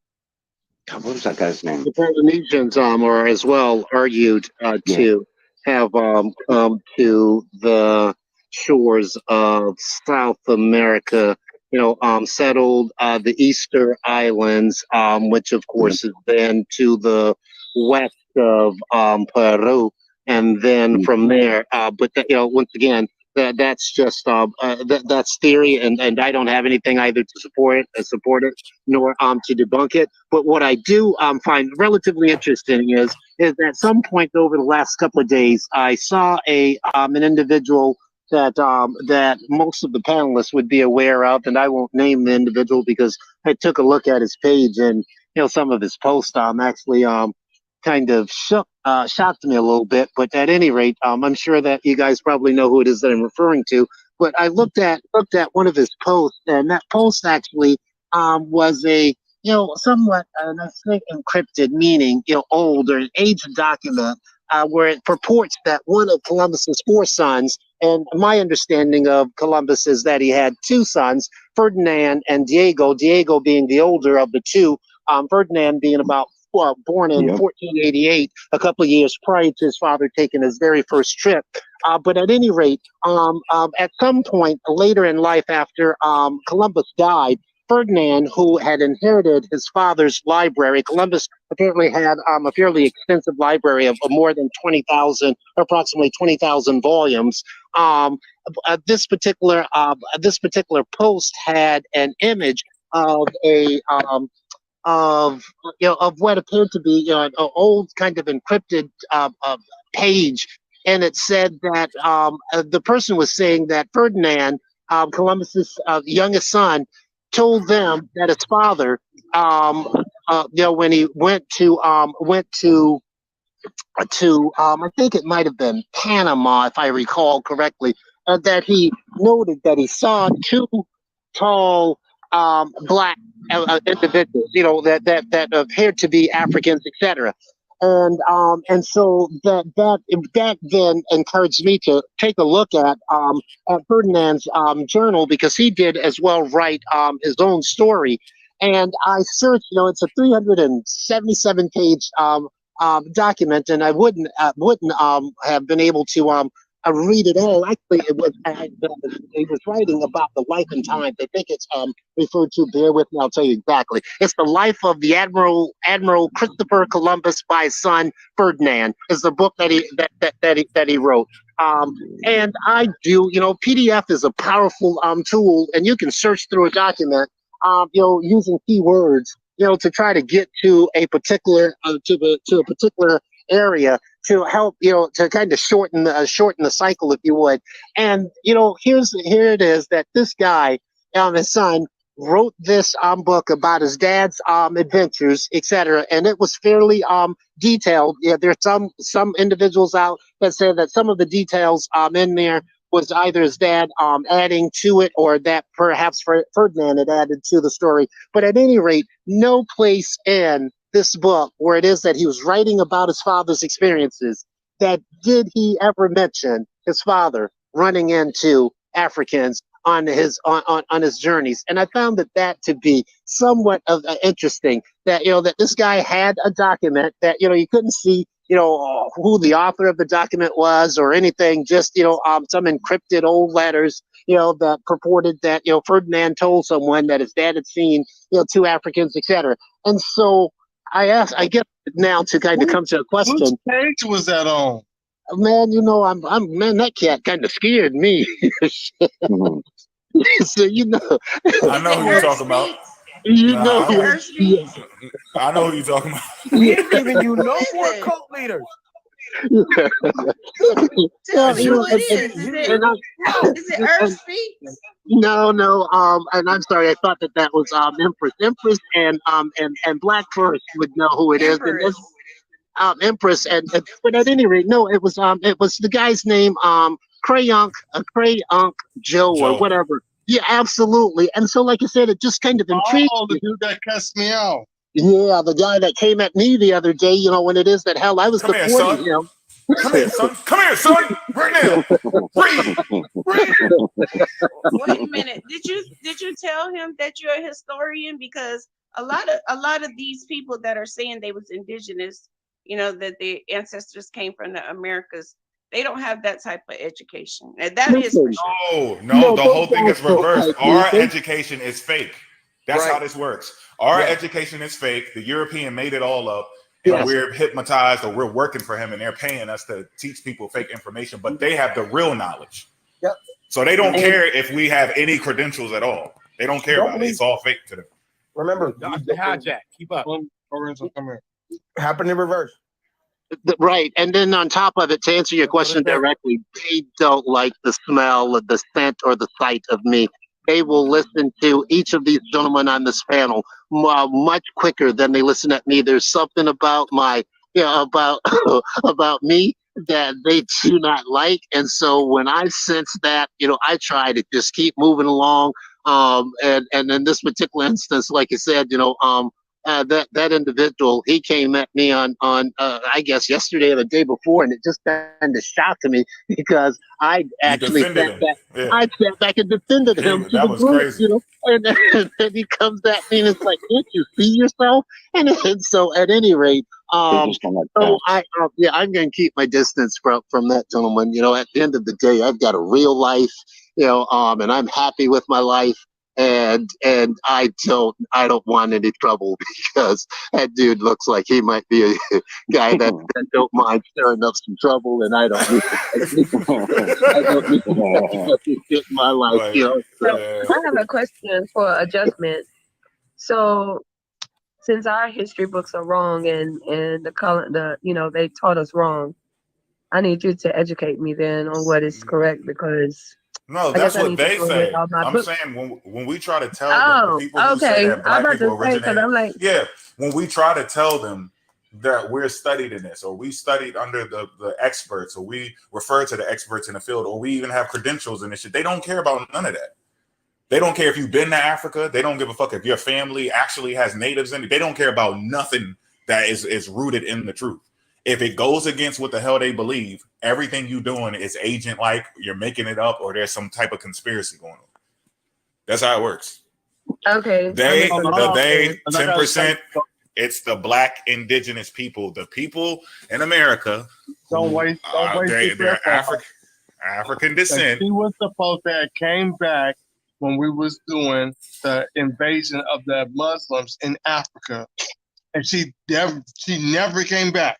God, what was that guy's name? The Polynesians are as well argued to have come to the shores of South America, settled the Easter Islands, which of course is then to the west of Peru, and then from there. But once again, that's just that's theory, and I don't have anything either to support it nor to debunk it. But what I do find relatively interesting is is at some point over the last couple of days, I saw an individual that most of the panelists would be aware of, and I won't name the individual because I took a look at his page, and some of his posts actually kind of shocked me a little bit. But at any rate, I'm sure that you guys probably know who it is that I'm referring to. But I looked at one of his posts, and that post actually was a somewhat I think encrypted, meaning old or an aged document where it purports that one of Columbus's 4 sons, and my understanding of Columbus is that he had 2 sons, Ferdinand and Diego. Diego being the older of the 2, Ferdinand being born in 1488, a couple of years prior to his father taking his very first trip. But at any rate, at some point later in life, after Columbus died, Ferdinand, who had inherited his father's library, Columbus apparently had a fairly extensive library of more than 20,000, approximately 20,000 volumes. This particular post had an image of of what appeared to be an old kind of encrypted page, and it said that the person was saying that Ferdinand, Columbus's youngest son, told them that his father, when he went to I think it might have been Panama, if I recall correctly, that he noted that he saw 2 tall black individuals, that appeared to be Africans, etc. And so that then encouraged me to take a look at Ferdinand's journal, because he did as well write his own story. And I searched, it's a 377 page document, and I wouldn't have been able to read it all. Actually, he was writing about the life and times. I think it's referred to. Bear with me, I'll tell you exactly. It's the life of the Admiral Christopher Columbus by his son Ferdinand. Is the book that he wrote. And I do, PDF is a powerful tool, and you can search through a document, using keywords, to try to get to a particular to a particular area, to help, to kind of shorten the cycle, if you would. And here it is that this guy, his son, wrote this book about his dad's adventures, etc. And it was fairly detailed. Yeah, there's some individuals out that say that some of the details in there was either his dad adding to it, or that perhaps Ferdinand had added to the story. But at any rate, no place in this book where it is that he was writing about his father's experiences, that did he ever mention his father running into Africans on his journeys. And I found that to be somewhat of interesting, that that this guy had a document that you couldn't see who the author of the document was or anything, just some encrypted old letters that purported that Ferdinand told someone that his dad had seen 2 Africans, etc. And so I guess now to kind of come to a question. Which page was that on? Man, man, that cat kind of scared me. So I know who you're talking about. I know who you're talking about. We ain't giving you no more cult leaders. Tell me who it is. Is it Earth Speaks? No. And I'm sorry, I thought that was Empress and Black First would know who it is. And this, Empress, but at any rate, no, it was the guy's name, Crayunk Joe or whatever. Yeah, absolutely. And so, like I said, it just kind of intrigued me. The dude that cussed me out. Yeah, the guy that came at me the other day, when it is that hell I was supporting him. Come here, son. Come here, son. Right now. Wait a minute. Did you tell him that you're a historian? Because a lot of these people that are saying they was indigenous, that their ancestors came from the Americas, they don't have that type of education. And that is for sure. No, the whole thing is reversed. Our education is fake. That's how this works. Our education is fake. The European made it all up. And we're hypnotized, or we're working for him, and they're paying us to teach people fake information, but they have the real knowledge. Yep. So they don't care if we have any credentials at all. They don't care about it. It's all fake to them. Remember, Dr. Hijack, keep up. Come here. Happened in reverse. Right. And then on top of it, to answer your question directly, they don't like the smell or the scent or the sight of me. They will listen to each of these gentlemen on this panel much quicker than they listen at me. There's something about about about me that they do not like. And so when I sense that, I try to just keep moving along. And in this particular instance, like you said, that individual, he came at me on I guess yesterday or the day before, and it just kind of shocked me because I actually sat back. Yeah. I sat back and defended him to That the was group, crazy. and then he comes at me and it's like, can't you see yourself? And so at any rate, I'm going to keep my distance from that gentleman. At the end of the day, I've got a real life, and I'm happy with my life. And I don't want any trouble because that dude looks like he might be a guy that don't mind stirring up some trouble, and I don't need to get in my life, So I have a question for adjustment. So since our history books are wrong and they taught us wrong, I need you to educate me then on what is correct, because No, I guess that's I what need to they go say. get all my I'm books. saying when we try to tell them, the people who say Okay. that I'm black about people to say, because originated, I'm like, when we try to tell them that we're studied in this, or we studied under the experts, or we refer to the experts in the field, or we even have credentials in this shit, they don't care about none of that. They don't care if you've been to Africa. They don't give a fuck if your family actually has natives in it. They don't care about nothing that is rooted in the truth. If it goes against what the hell they believe, everything you doing is agent-like, you're making it up, or there's some type of conspiracy going on. That's how it works. Okay. They 10%, it's the black indigenous people. The people in America, Don't waste they're African descent. She was supposed to have came back when we was doing the invasion of the Muslims in Africa. And she never came back.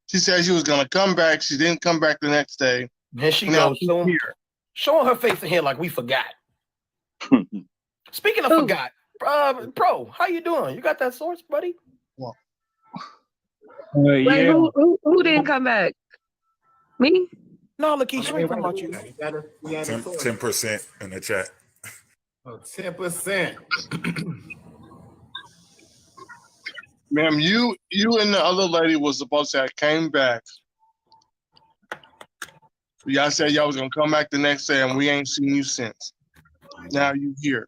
She said she was gonna come back. She didn't come back the next day. Then she Now goes she's here. showing her face in here like we forgot. Speaking of forgot, Pro, how you doing? You got that source, buddy? wait, Yeah. who didn't come back? Me? No, Lakeisha, we ain't talking about you. 10% in the chat. 10%. Ma'am, you and the other lady was supposed to have came back. Y'all said y'all was gonna come back the next day, and we ain't seen you since. Now you here.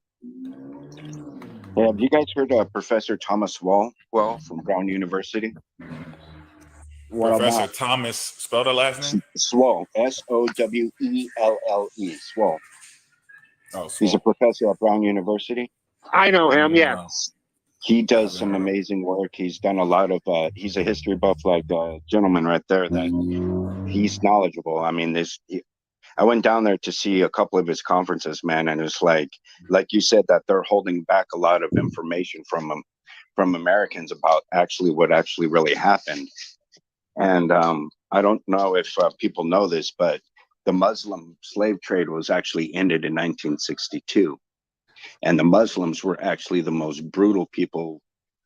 Yeah, have you guys heard of Professor Thomas Wall from Brown University? Professor Thomas, spell the last name? Swall, Sowelle, Swall. Oh, he's a professor at Brown University. I know him, yes. He does some amazing work. He's done a lot of, he's a history buff, like the gentleman right there, that he's knowledgeable. I mean, I went down there to see a couple of his conferences, man, and it's like you said, that they're holding back a lot of information from Americans about what actually really happened. And I don't know if people know this, but the Muslim slave trade was actually ended in 1962. And the Muslims were actually the most brutal people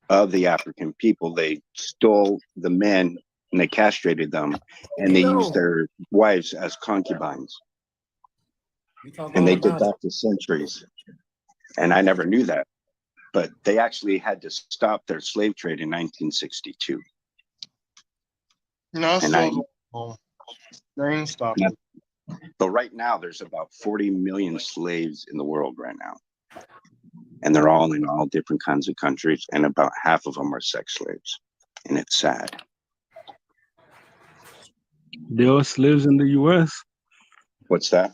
of the African people. They stole the men and they castrated them, and they used their wives as concubines. And they did that for centuries. And I never knew that. But they actually had to stop their slave trade in 1962. No, they ain't stopping. But right now, there's about 40 million slaves in the world right now. And they're all in all different kinds of countries, and about half of them are sex slaves. And it's sad. There are slaves in the U.S. What's that?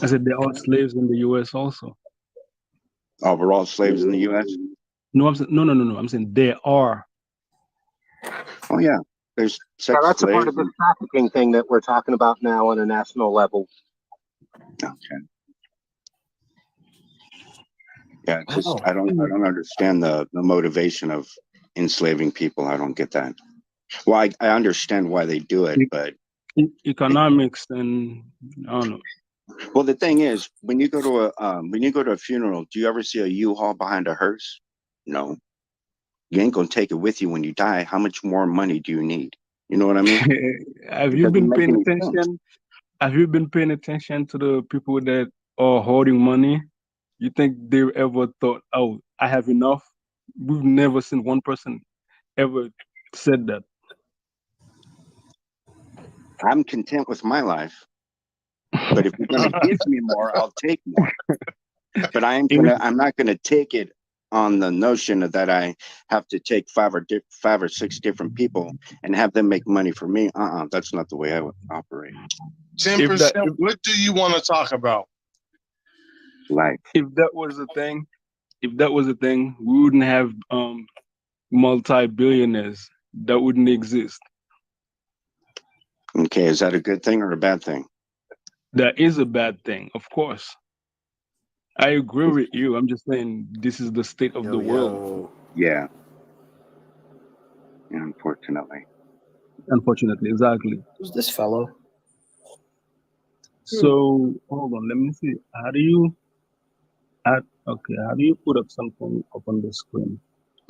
I said there are slaves in the U.S. also. Oh, we're all slaves in the U.S.? No, no. I'm saying there are. Oh, yeah. There's sex that's a part slaves. of the trafficking thing that we're talking about now on a national level. Okay. Yeah, just I don't understand the motivation of enslaving people. I don't get that. Well, I understand why they do it, but economics and I don't know. Well, the thing is, when you go to a funeral, do you ever see a U-Haul behind a hearse? No. You ain't gonna take it with you when you die. How much more money do you need? You know what I mean? Have It you doesn't been make paying any sense. attention? Have you been paying attention to the people that are hoarding money? You think they ever thought, "Oh, I have enough"? We've never seen one person ever said that. I'm content with my life, but if you're gonna give me more, I'll take more. But I'm not gonna take it on the notion of that I have to take five or six different people and have them make money for me. That's not the way I would operate. 10%. What do you want to talk about? Like, if that was a thing, we wouldn't have multi-billionaires. That wouldn't exist. okay, is that a good thing or a bad thing? That is a bad thing, of course. I agree with you. I'm just saying this is the state of the world. Yeah. Unfortunately. Unfortunately, exactly. Who's this fellow? So hold on, let me see. How do you put up something up on the screen?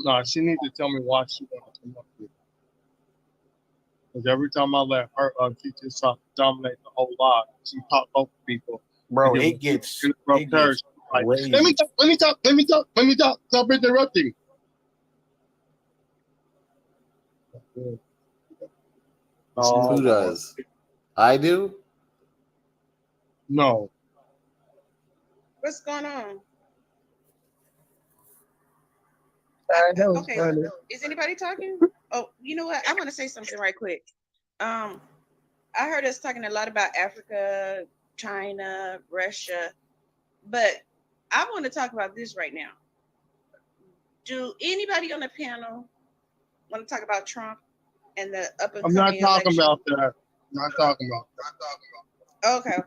No, she needs to tell me why she wants to come up here. Because every time I let her, she just dominate the whole lot. She talk over people. Bro, And then it when gets you interrupt her, she's like, crazy. let me talk. Stop interrupting. Who does? I do? No. What's going on? Okay, is anybody talking? Oh, you know what? I want to say something right quick. I heard us talking a lot about Africa, China, Russia, but I want to talk about this right now. Do anybody on the panel want to talk about Trump and the up and I'm not coming talking election? about that. Not talking about that. Okay.